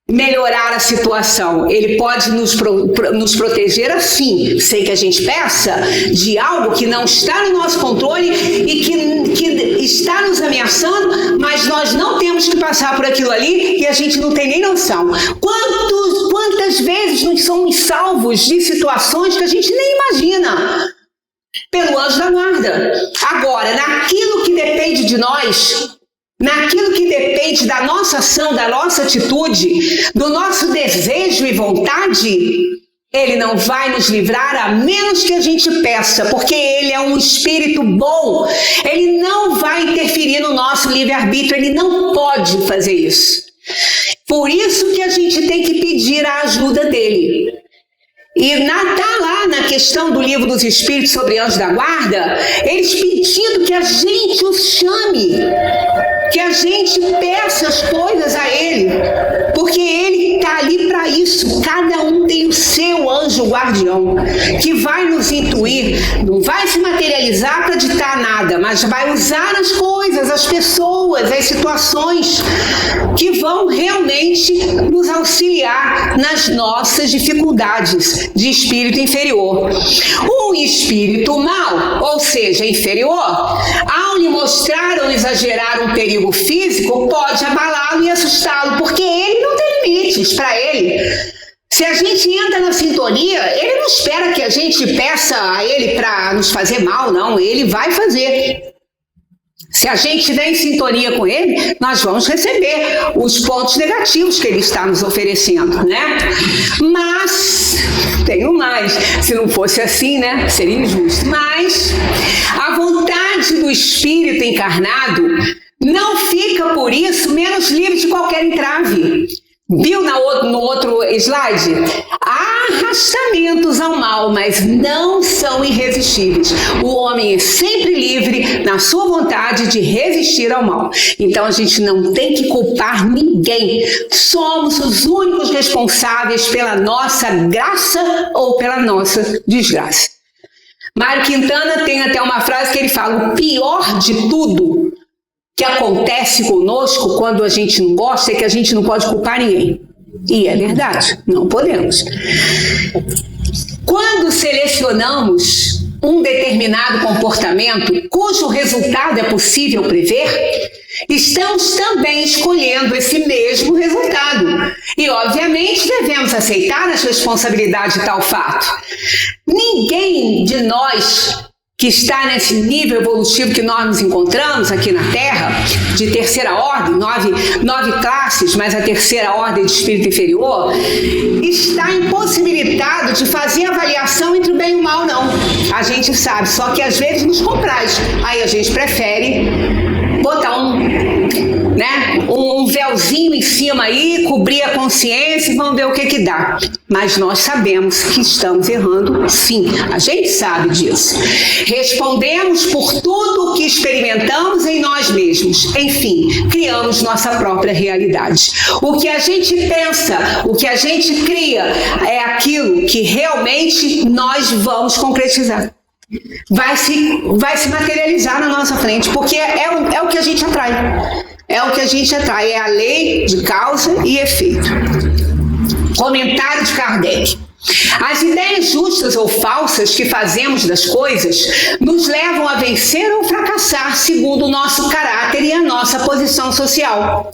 melhorar a situação. Ele pode nos proteger assim, sem que a gente peça, de algo que não está no nosso controle e que está nos ameaçando, mas nós não temos que passar por aquilo ali e a gente não tem nem noção. Quantas vezes nós somos salvos de situações que a gente nem imagina pelo anjo da guarda. Agora, naquilo que depende de nós, naquilo que depende da nossa ação, da nossa atitude, do nosso desejo e vontade, ele não vai nos livrar a menos que a gente peça, porque ele é um espírito bom. Ele não vai interferir no nosso livre-arbítrio, ele não pode fazer isso. Por isso que a gente tem que pedir a ajuda dele. E está lá na questão do livro dos Espíritos sobre anjos da guarda, eles pedindo que a gente os chame, que a gente peça as coisas a ele, porque ele está ali para isso. Cada um tem o seu anjo guardião, que vai nos intuir, não vai se materializar para ditar nada, mas vai usar as coisas, as pessoas, as situações que vão realmente nos auxiliar nas nossas dificuldades de espírito inferior. Um espírito mau, ou seja, inferior, ao lhe mostrar ou exagerar um perigo físico, pode abalá-lo e assustá-lo, porque ele não tem limites para ele. Se a gente entra na sintonia, ele não espera que a gente peça a ele para nos fazer mal, não, ele vai fazer. Se a gente estiver em sintonia com ele, nós vamos receber os pontos negativos que ele está nos oferecendo, né? Mas, tenho mais, se não fosse assim, né, seria injusto. Mas a vontade do espírito encarnado não fica por isso menos livre de qualquer entrave. Viu no outro slide? Há arrastamentos ao mal, mas não são irresistíveis. O homem é sempre livre na sua vontade de resistir ao mal. Então a gente não tem que culpar ninguém. Somos os únicos responsáveis pela nossa graça ou pela nossa desgraça. Mário Quintana tem até uma frase que ele fala: o pior de tudo que acontece conosco quando a gente não gosta é que a gente não pode culpar ninguém. E é verdade, não podemos. Quando selecionamos um determinado comportamento cujo resultado é possível prever, estamos também escolhendo esse mesmo resultado. E, obviamente, devemos aceitar as responsabilidades de tal fato. Ninguém de nós que está nesse nível evolutivo que nós nos encontramos aqui na Terra, de terceira ordem, nove classes, mas a terceira ordem de espírito inferior, está impossibilitado de fazer avaliação entre o bem e o mal, não. A gente sabe, só que às vezes nos compraz. Aí a gente prefere botar um véuzinho em cima aí, cobrir a consciência e vamos ver o que dá. Mas nós sabemos que estamos errando, sim. A gente sabe disso. Respondemos por tudo o que experimentamos em nós mesmos. Enfim, criamos nossa própria realidade. O que a gente pensa, o que a gente cria, é aquilo que realmente nós vamos concretizar. Vai se materializar na nossa frente, porque é o que a gente atrai. É o que a gente atrai, é a lei de causa e efeito. Comentário de Kardec. As ideias justas ou falsas que fazemos das coisas nos levam a vencer ou fracassar segundo o nosso caráter e a nossa posição social.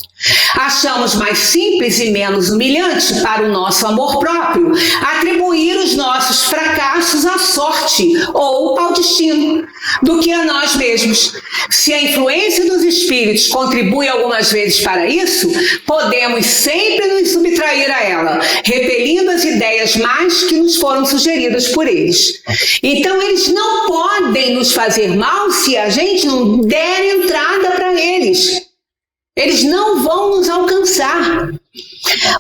Achamos mais simples e menos humilhante para o nosso amor próprio atribuir os nossos fracassos à sorte ou ao destino do que a nós mesmos. Se a influência dos espíritos contribui algumas vezes para isso, podemos sempre nos subtrair a ela, repelindo as ideias más que nos foram sugeridas por eles. Então eles não podem nos fazer mal se a gente não der entrada para eles. Eles não vão nos alcançar.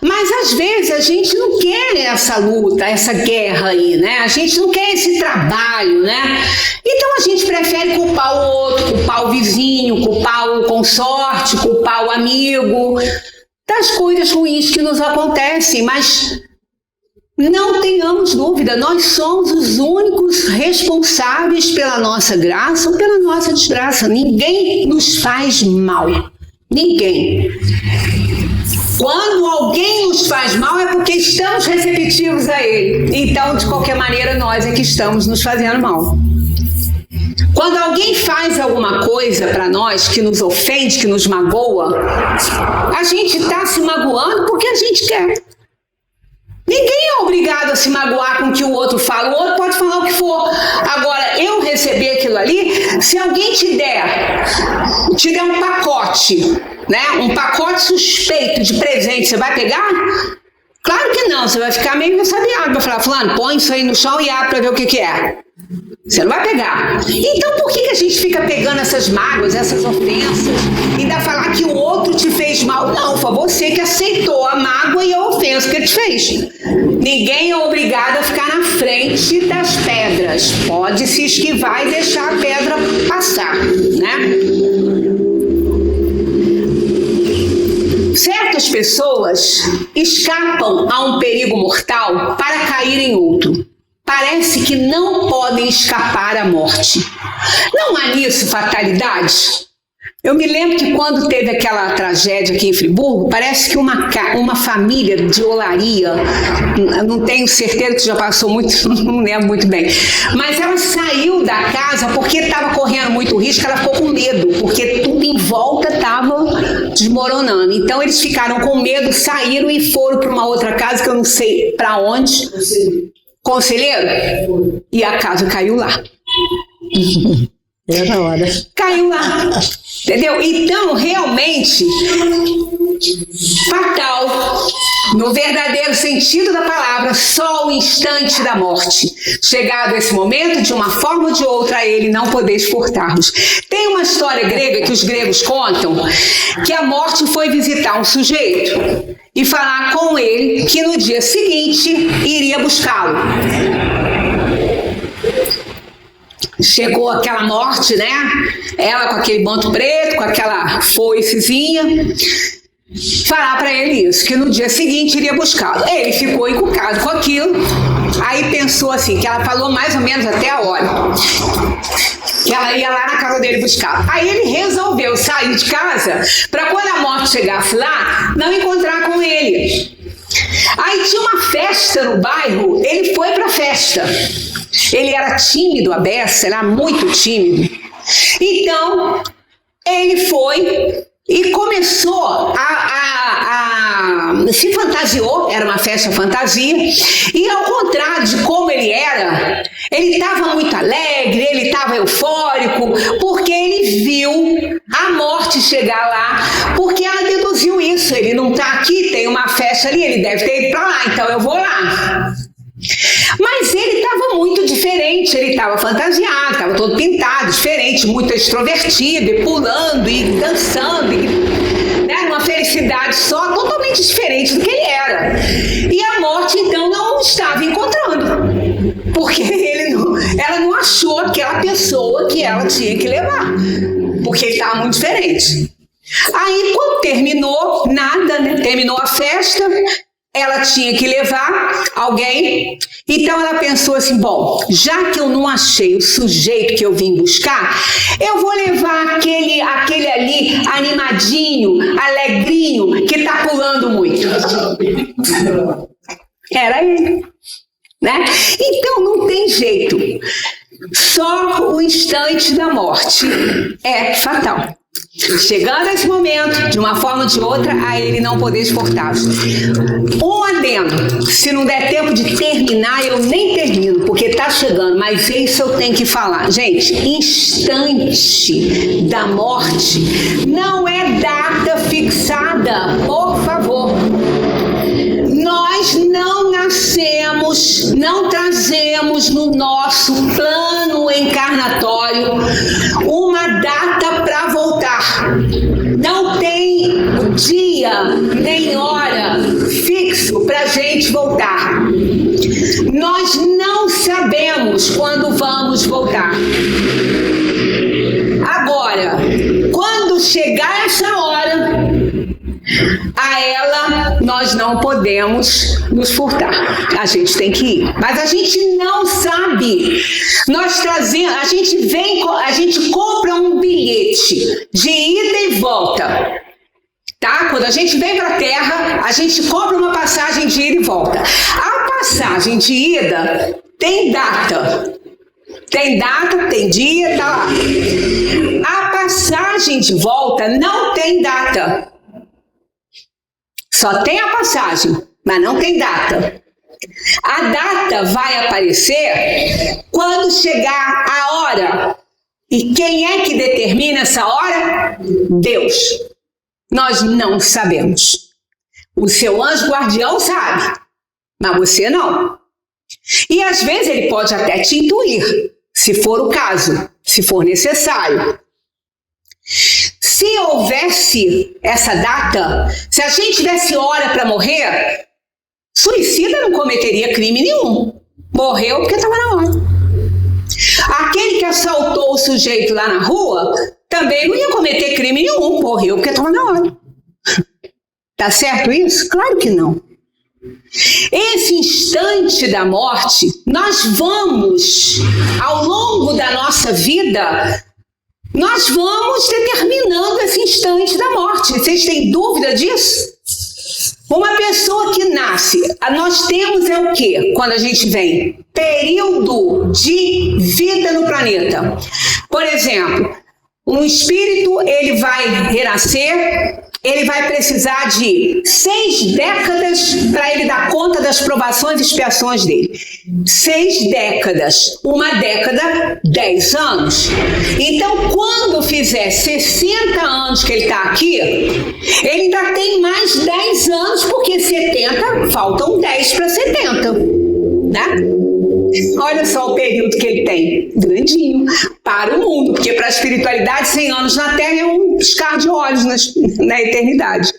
Mas às vezes a gente não quer essa luta, essa guerra aí, né? A gente não quer esse trabalho, né? Então a gente prefere culpar o outro, culpar o vizinho, culpar o consorte, culpar o amigo, das coisas ruins que nos acontecem. Mas não tenhamos dúvida, nós somos os únicos responsáveis pela nossa graça ou pela nossa desgraça. Ninguém nos faz mal. Ninguém. Quando alguém nos faz mal é porque estamos receptivos a ele. Então, de qualquer maneira, nós é que estamos nos fazendo mal. Quando alguém faz alguma coisa para nós que nos ofende, que nos magoa, a gente está se magoando porque a gente quer. Ninguém é obrigado a se magoar com o que o outro fala. O outro pode falar o que for. Agora, eu receber aquilo ali, se alguém te der um pacote, né? Um pacote suspeito de presente, você vai pegar? Claro que não, você vai ficar meio ressabiado. Vai falar, fulano, põe isso aí no chão e abre para ver o que é. Você não vai pegar. Então por que a gente fica pegando essas mágoas, essas ofensas, e ainda falar que o outro te fez mal? Não, foi você que aceitou a mágoa e a ofensa que ele te fez. Ninguém é obrigado a ficar na frente das pedras. Pode se esquivar e deixar a pedra passar, né? Certas pessoas escapam a um perigo mortal para cair em outro. Parece que não podem escapar à morte. Não há nisso fatalidade? Eu me lembro que quando teve aquela tragédia aqui em Friburgo, parece que uma família de olaria, não tenho certeza que já passou muito, não lembro muito bem, mas ela saiu da casa porque estava correndo muito risco, ela ficou com medo, porque tudo em volta estava desmoronando. Então eles ficaram com medo, saíram e foram para uma outra casa que eu não sei para onde. Conselheiro? E a casa caiu lá. Era hora. Caiu lá. Entendeu? Então, realmente, fatal, no verdadeiro sentido da palavra, só o instante da morte. Chegado esse momento, de uma forma ou de outra, a ele não podeis furtar-vos. Tem uma história grega que os gregos contam, que a morte foi visitar um sujeito e falar com ele que no dia seguinte iria buscá-lo. Chegou aquela morte, né? Ela com aquele manto preto, com aquela foicezinha, falar para ele isso, que no dia seguinte iria buscá-lo. Ele ficou encucado com aquilo, aí pensou assim, que ela falou mais ou menos até a hora, que ela ia lá na casa dele buscar. Aí ele resolveu sair de casa para quando a morte chegasse lá, não encontrar com ele. Aí tinha uma festa no bairro, ele foi para a festa. Ele era tímido, a beça, era muito tímido. Então, ele foi e começou se fantasiou, era uma festa fantasia, e ao contrário de como ele era, ele estava muito alegre, ele estava eufórico, porque ele viu a morte chegar lá, porque ela deduziu isso, ele não está aqui, tem uma festa ali, ele deve ter ido para lá, então eu vou lá. Mas ele estava muito diferente, ele estava fantasiado, estava todo pintado, diferente, muito extrovertido, e pulando, e dançando, né, numa felicidade só, totalmente diferente do que ele era. E a morte, então, não estava encontrando, porque ela não achou aquela pessoa que ela tinha que levar, porque ele estava muito diferente. Aí, quando terminou, nada, né? Terminou a festa, ela tinha que levar alguém, então ela pensou assim, bom, já que eu não achei o sujeito que eu vim buscar, eu vou levar aquele ali animadinho, alegrinho, que tá pulando muito. Era ele, né? Então não tem jeito, só o instante da morte é fatal. Chegando a esse momento, de uma forma ou de outra, a ele não poder exportar-vos. Um adendo, se não der tempo de terminar, eu nem termino, porque está chegando, mas isso eu tenho que falar. Gente, instante da morte não é data fixada, por favor. Nós não nascemos, não trazemos no nosso plano encarnatório uma data para voltar. Não tem dia nem hora fixo para a gente voltar. Nós não sabemos quando vamos voltar. Agora, quando chegar essa hora, a ela nós não podemos nos furtar. A gente tem que ir. Mas a gente não sabe. Nós trazemos, a gente compra um bilhete de ida e volta. Tá? Quando a gente vem para a Terra, a gente compra uma passagem de ida e volta. A passagem de ida tem data. Tem data, tem dia, tá lá. A passagem de volta não tem data. Só tem a passagem, mas não tem data. A data vai aparecer quando chegar a hora. E quem é que determina essa hora? Deus. Nós não sabemos. O seu anjo guardião sabe, mas você não. E às vezes ele pode até te intuir, se for o caso, se for necessário. Se houvesse essa data, se a gente desse hora para morrer, suicida não cometeria crime nenhum. Morreu porque estava na hora. Aquele que assaltou o sujeito lá na rua também não ia cometer crime nenhum. Morreu porque estava na hora. Tá certo isso? Claro que não. Esse instante da morte, nós vamos, ao longo da nossa vida, nós vamos determinando esse instante da morte. Vocês têm dúvida disso? Uma pessoa que nasce, nós temos o quê? Quando a gente vem? Período de vida no planeta. Por exemplo, um espírito, ele vai renascer ele vai precisar de 6 décadas para ele dar conta das provações e expiações dele. 6 décadas. Uma década, 10 anos. Então, quando fizer 60 anos que ele está aqui, ele ainda tem mais 10 anos, porque 70, faltam 10 para 70. Né? Olha só o período que ele tem, grandinho, para o mundo, porque para a espiritualidade 100 anos na Terra é um piscar de olhos na eternidade.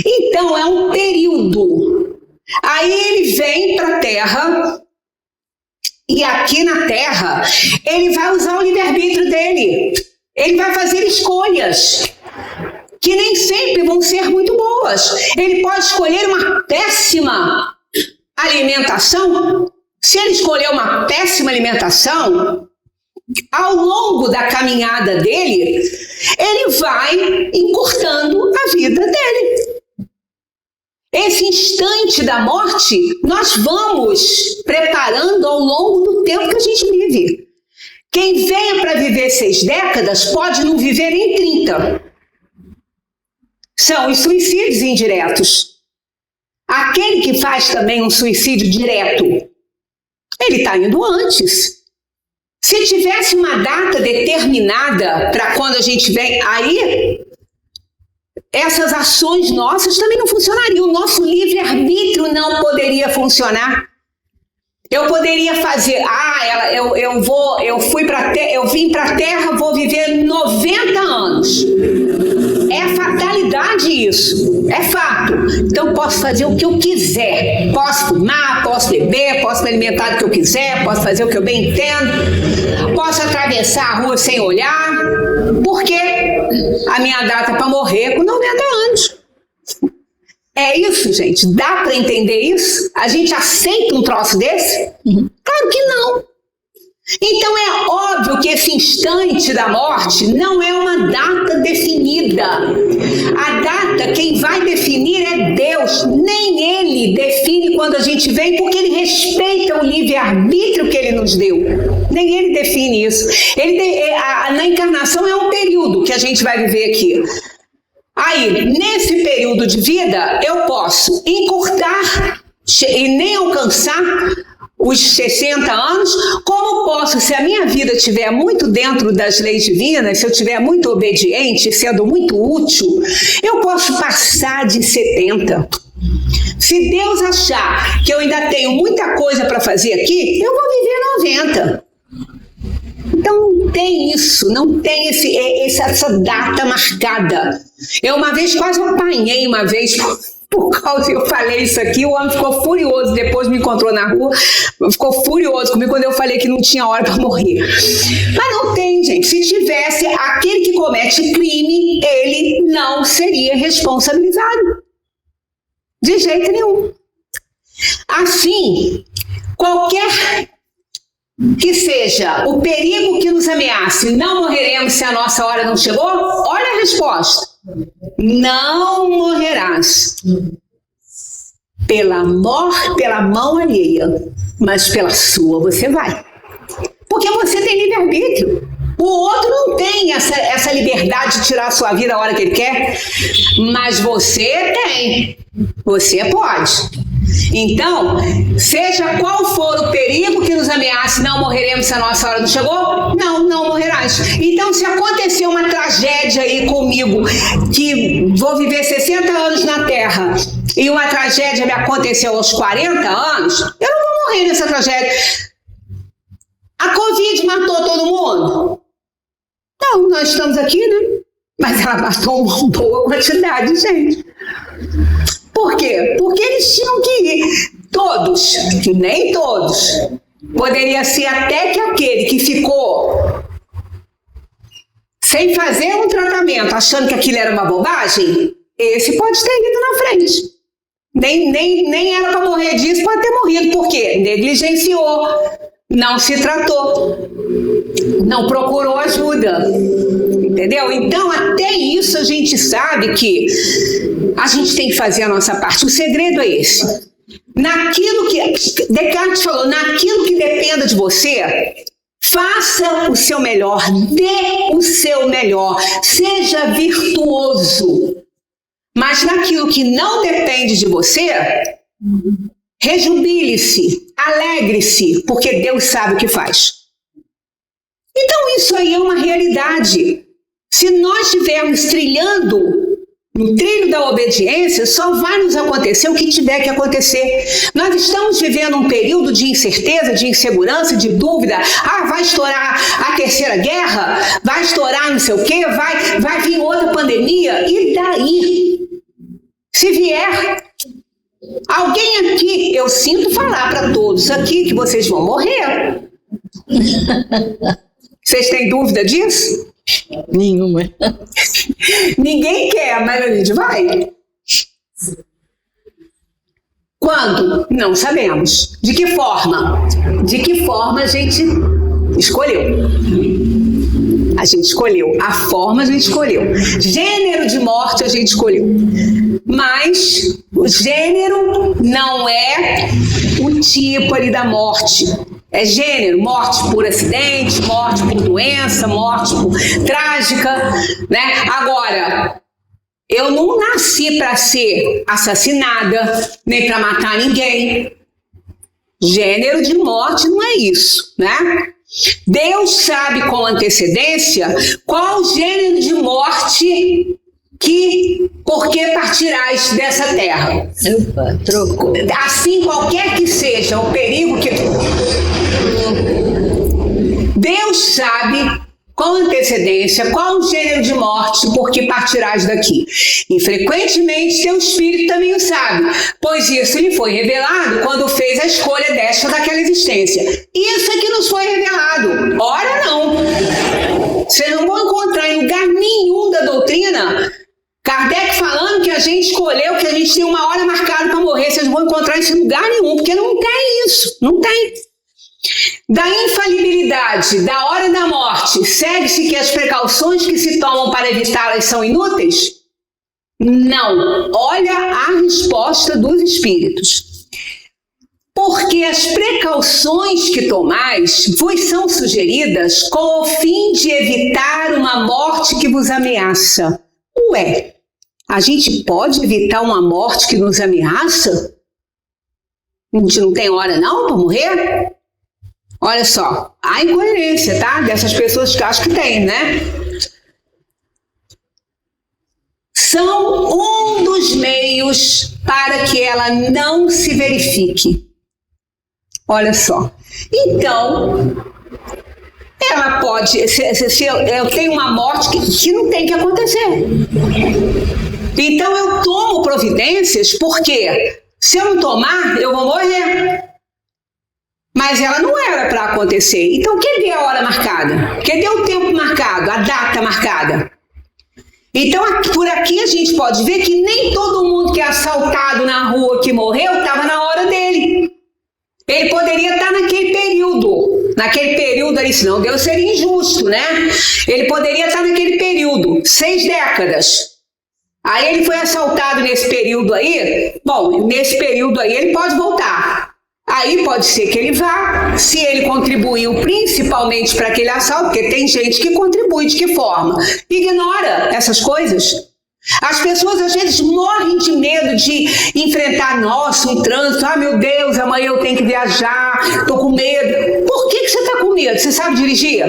Então é um período. Aí ele vem para a Terra, e aqui na Terra ele vai usar o livre-arbítrio dele, ele vai fazer escolhas que nem sempre vão ser muito boas. Ele pode escolher uma péssima alimentação. Se ele escolher uma péssima alimentação, ao longo da caminhada dele, ele vai encurtando a vida dele. Esse instante da morte, nós vamos preparando ao longo do tempo que a gente vive. Quem venha para viver 6 décadas pode não viver em 30. São os suicídios indiretos. Aquele que faz também um suicídio direto, ele está indo antes. Se tivesse uma data determinada para quando a gente vem, aí essas ações nossas também não funcionariam. O nosso livre-arbítrio não poderia funcionar. Eu poderia fazer, eu vim para a Terra, vou viver 90 anos. É fatalidade isso, é fato. Então posso fazer o que eu quiser. Posso fumar, posso beber, posso me alimentar do que eu quiser, posso fazer o que eu bem entendo, posso atravessar a rua sem olhar, porque a minha data para morrer é com 90 anos. É isso, gente? Dá para entender isso? A gente aceita um troço desse? Claro que não. Então é óbvio que esse instante da morte não é uma data definida. A data, quem vai definir é Deus. Nem Ele define quando a gente vem, porque Ele respeita o livre-arbítrio que Ele nos deu. Nem Ele define isso. Na encarnação é um período que a gente vai viver aqui. Aí, nesse período de vida, eu posso encurtar e nem alcançar os 60 anos, como posso, se a minha vida estiver muito dentro das leis divinas, se eu estiver muito obediente, sendo muito útil, eu posso passar de 70. Se Deus achar que eu ainda tenho muita coisa para fazer aqui, eu vou viver 90. Então não tem isso, não tem essa data marcada. Eu uma vez quase apanhei por causa que eu falei isso aqui, o homem ficou furioso, depois me encontrou na rua, ficou furioso comigo quando eu falei que não tinha hora para morrer. Mas não tem, gente. Se tivesse, aquele que comete crime, ele não seria responsabilizado. De jeito nenhum. Assim, qualquer que seja o perigo que nos ameace, não morreremos se a nossa hora não chegou? Olha a resposta. Não morrerás pela mão alheia, mas pela sua você vai. Porque você tem livre-arbítrio. O outro não tem essa liberdade de tirar a sua vida a hora que ele quer, mas você tem. Você pode. Então, seja qual for o perigo que nos ameace, não morreremos se a nossa hora não chegou? Não morrerás. Então, se acontecer uma tragédia aí comigo, que vou viver 60 anos na Terra, e uma tragédia me aconteceu aos 40 anos, eu não vou morrer nessa tragédia. A Covid matou todo mundo? Não, nós estamos aqui, né? Mas ela matou uma boa quantidade, gente. Por quê? Porque eles tinham que ir. Todos, nem todos. Poderia ser até que aquele que ficou sem fazer um tratamento, achando que aquilo era uma bobagem, esse pode ter ido na frente. Nem era para morrer disso, pode ter morrido. Por quê? Negligenciou, não se tratou, não procurou ajuda. Entendeu? Então, até isso a gente sabe que a gente tem que fazer a nossa parte. O segredo é esse. Naquilo que Descartes falou, naquilo que dependa de você, faça o seu melhor, dê o seu melhor, seja virtuoso. Mas naquilo que não depende de você, rejubile-se, alegre-se, porque Deus sabe o que faz. Então isso aí é uma realidade. Se nós estivermos trilhando no trilho da obediência, só vai nos acontecer o que tiver que acontecer. Nós estamos vivendo um período de incerteza, de insegurança, de dúvida. Vai estourar a terceira guerra? Vai estourar não sei o quê? Vai vir outra pandemia? E daí? Se vier, alguém aqui, eu sinto falar para todos aqui que vocês vão morrer. Vocês têm dúvida disso? Nenhuma. Ninguém quer, mas a gente vai. Quando? Não sabemos. De que forma? De que forma a gente escolheu? A gente escolheu. A forma a gente escolheu. Gênero de morte a gente escolheu. Mas o gênero não é o tipo ali da morte. É gênero, morte por acidente, morte por doença, morte por trágica, né? Agora, eu não nasci para ser assassinada, nem para matar ninguém. Gênero de morte não é isso, né? Deus sabe com antecedência qual gênero de morte porque partirás dessa terra. Opa, trocou. Assim, qualquer que seja o perigo que... Deus sabe com antecedência qual o gênero de morte porque partirás daqui. E frequentemente teu espírito também o sabe, pois isso lhe foi revelado quando fez a escolha desta daquela existência. Isso é que nos foi revelado. Ora não. Vocês não vão encontrar em lugar nenhum da doutrina Kardec falando que a gente escolheu, que a gente tem uma hora marcada para morrer. Vocês não vão encontrar isso em lugar nenhum, porque não tem isso. Não tem. Da infalibilidade, da hora da morte, segue-se que as precauções que se tomam para evitá-las são inúteis? Não. Olha a resposta dos espíritos. Porque as precauções que tomais vos são sugeridas com o fim de evitar uma morte que vos ameaça. Ué, a gente pode evitar uma morte que nos ameaça? A gente não tem hora não para morrer? Olha só, a incoerência, tá? Dessas pessoas que acham que tem, né? São um dos meios para que ela não se verifique. Olha só. Então, ela pode... Se eu tenho uma morte que não tem que acontecer. Então, eu tomo providências porque se eu não tomar, eu vou morrer. Mas ela não era para acontecer. Então, cadê a hora marcada? Cadê o tempo marcado? A data marcada? Então, por aqui a gente pode ver que nem todo mundo que é assaltado na rua que morreu estava na hora dele. Ele poderia estar naquele período ali, senão Deus seria injusto, né? Ele poderia estar naquele período, 6 décadas. Aí ele foi assaltado nesse período aí. Bom, nesse período aí ele pode voltar. Aí pode ser que ele vá, se ele contribuiu principalmente para aquele assalto, porque tem gente que contribui de que forma? Ignora essas coisas. As pessoas às vezes morrem de medo de enfrentar, nossa, um trânsito, meu Deus, amanhã eu tenho que viajar, estou com medo. Por que você está com medo? Você sabe dirigir?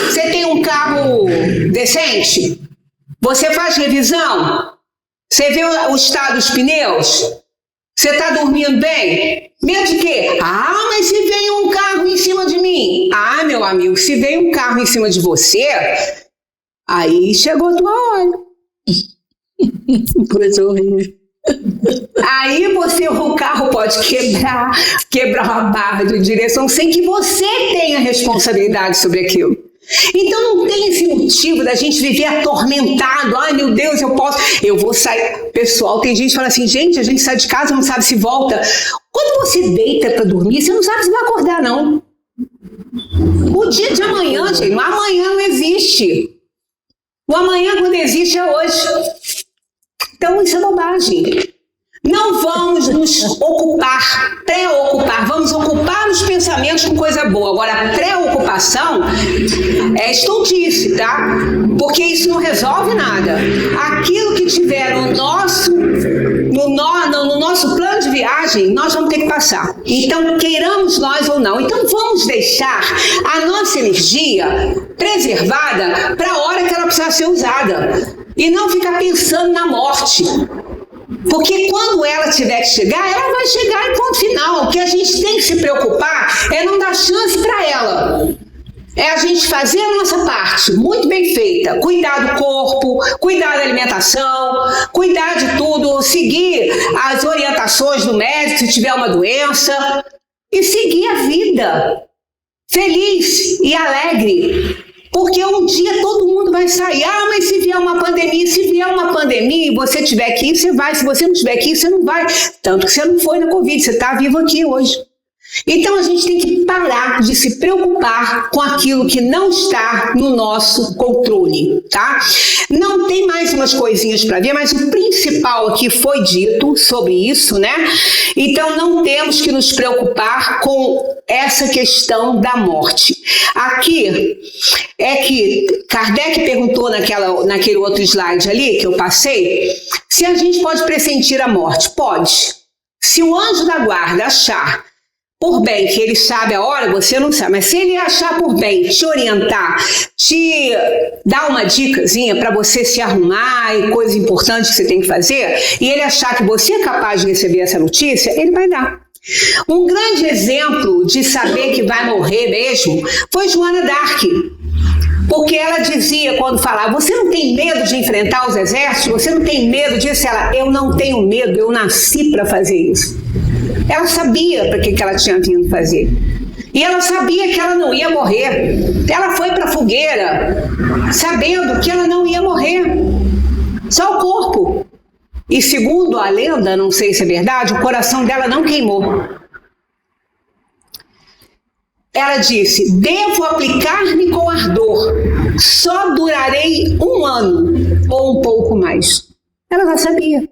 Você tem um carro decente? Você faz revisão? Você vê o estado dos pneus? Você está dormindo bem? Medo de quê? Mas se vem um carro em cima de mim. Meu amigo, se vem um carro em cima de você, aí chegou a tua hora. Coisa horrível. Aí o carro pode quebrar uma barra de direção sem que você tenha responsabilidade sobre aquilo. Então não tem esse motivo da gente viver atormentado. Meu Deus, eu vou sair. Pessoal, tem gente que fala assim, gente, a gente sai de casa, não sabe se volta. Quando você deita para dormir, você não sabe se vai acordar, não. O dia de amanhã, gente, amanhã não existe. O amanhã, quando existe, é hoje. Então isso é bobagem. Não vamos nos ocupar, preocupar, vamos ocupar os pensamentos com coisa boa. Agora, a preocupação é estultice, tá? Porque isso não resolve nada. Aquilo que tiver no nosso plano de viagem, nós vamos ter que passar. Então, queiramos nós ou não. Então, vamos deixar a nossa energia preservada para a hora que ela precisar ser usada. E não ficar pensando na morte. Porque quando ela tiver que chegar, ela vai chegar em ponto final. O que a gente tem que se preocupar é não dar chance para ela. É a gente fazer a nossa parte, muito bem feita. Cuidar do corpo, cuidar da alimentação, cuidar de tudo, seguir as orientações do médico se tiver uma doença e seguir a vida feliz e alegre. Porque um dia todo mundo vai sair. Ah, mas se vier uma pandemia e você tiver que ir, você vai. Se você não tiver que ir, você não vai. Tanto que você não foi na Covid, você está vivo aqui hoje. Então a gente tem que parar de se preocupar com aquilo que não está no nosso controle, tá? Não tem mais umas coisinhas para ver, mas o principal aqui foi dito sobre isso, né? Então não temos que nos preocupar com essa questão da morte. Aqui é que Kardec perguntou naquele outro slide ali que eu passei, se a gente pode pressentir a morte. Pode. Se o anjo da guarda achar por bem, que ele sabe a hora, você não sabe, mas se ele achar por bem te orientar, te dar uma dicasinha para você se arrumar e coisas importantes que você tem que fazer, e ele achar que você é capaz de receber essa notícia, ele vai dar. Um grande exemplo de saber que vai morrer mesmo foi Joana d'Arc. Porque ela dizia, quando falava, você não tem medo de enfrentar os exércitos? Você não tem medo disso? Ela, eu não tenho medo, eu nasci para fazer isso. Ela sabia para que ela tinha vindo fazer. E ela sabia que ela não ia morrer. Ela foi para a fogueira sabendo que ela não ia morrer. Só o corpo. E segundo a lenda, não sei se é verdade, o coração dela não queimou. Ela disse, devo aplicar-me com ardor. Só durarei 1 ano ou um pouco mais. Ela já sabia.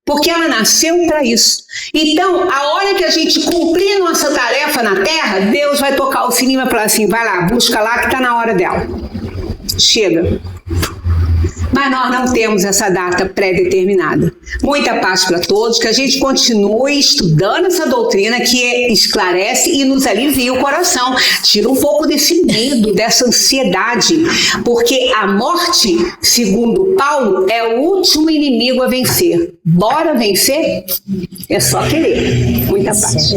Porque ela nasceu para isso. Então, a hora que a gente cumprir nossa tarefa na Terra, Deus vai tocar o sininho e vai falar assim, vai lá, busca lá que está na hora dela. Chega. Mas nós não temos essa data pré-determinada. Muita paz para todos, que a gente continue estudando essa doutrina que esclarece e nos alivia o coração. Tira um pouco desse medo, dessa ansiedade, porque a morte, segundo Paulo, é o último inimigo a vencer. Bora vencer? É só querer. Muita paz.